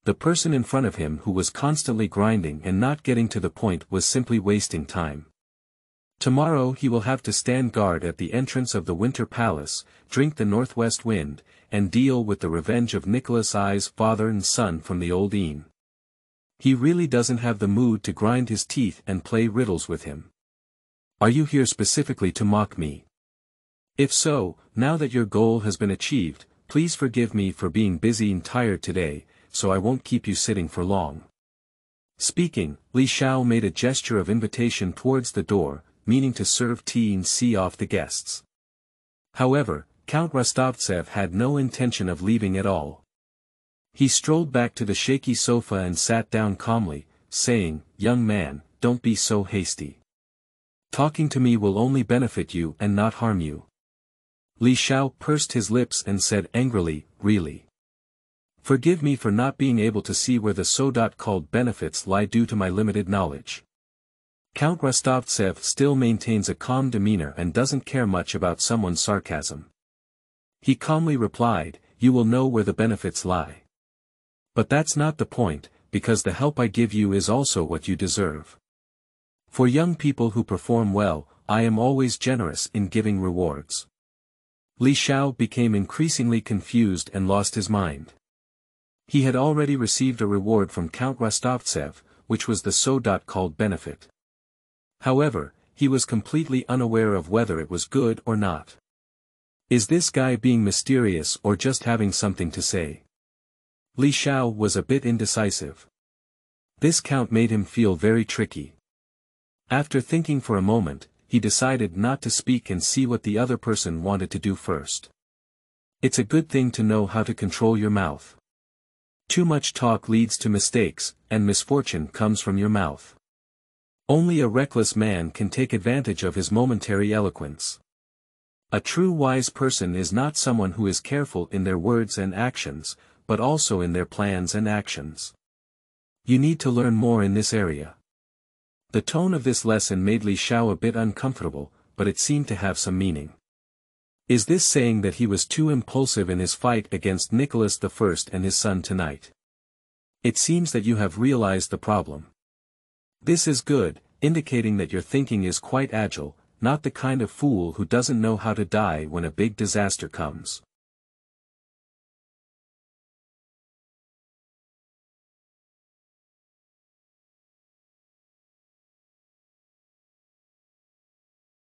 The person in front of him who was constantly grinding and not getting to the point was simply wasting time. Tomorrow he will have to stand guard at the entrance of the Winter Palace, drink the northwest wind, and deal with the revenge of Nicholas I's father and son from the old inn. He really doesn't have the mood to grind his teeth and play riddles with him. Are you here specifically to mock me? If so, now that your goal has been achieved, please forgive me for being busy and tired today, so I won't keep you sitting for long. Speaking, Li Shao made a gesture of invitation towards the door, meaning to serve tea and see off the guests. However, Count Rostovtsev had no intention of leaving at all. He strolled back to the shaky sofa and sat down calmly, saying, "Young man, don't be so hasty. Talking to me will only benefit you and not harm you." Li Shao pursed his lips and said angrily, "Really? Forgive me for not being able to see where the so-called benefits lie due to my limited knowledge." Count Rostovtsev still maintains a calm demeanor and doesn't care much about someone's sarcasm. He calmly replied, "You will know where the benefits lie. But that's not the point, because the help I give you is also what you deserve. For young people who perform well, I am always generous in giving rewards." Li Shao became increasingly confused and lost his mind. He had already received a reward from Count Rostovtsev, which was the so-called benefit. However, he was completely unaware of whether it was good or not. Is this guy being mysterious or just having something to say? Li Shao was a bit indecisive. This count made him feel very tricky. After thinking for a moment, he decided not to speak and see what the other person wanted to do first. It's a good thing to know how to control your mouth. Too much talk leads to mistakes, and misfortune comes from your mouth. Only a reckless man can take advantage of his momentary eloquence. A true wise person is not someone who is careful in their words and actions, but also in their plans and actions. You need to learn more in this area. The tone of this lesson made Li Shao a bit uncomfortable, but it seemed to have some meaning. Is this saying that he was too impulsive in his fight against Nicholas I and his son tonight? It seems that you have realized the problem. This is good, indicating that your thinking is quite agile, not the kind of fool who doesn't know how to die when a big disaster comes.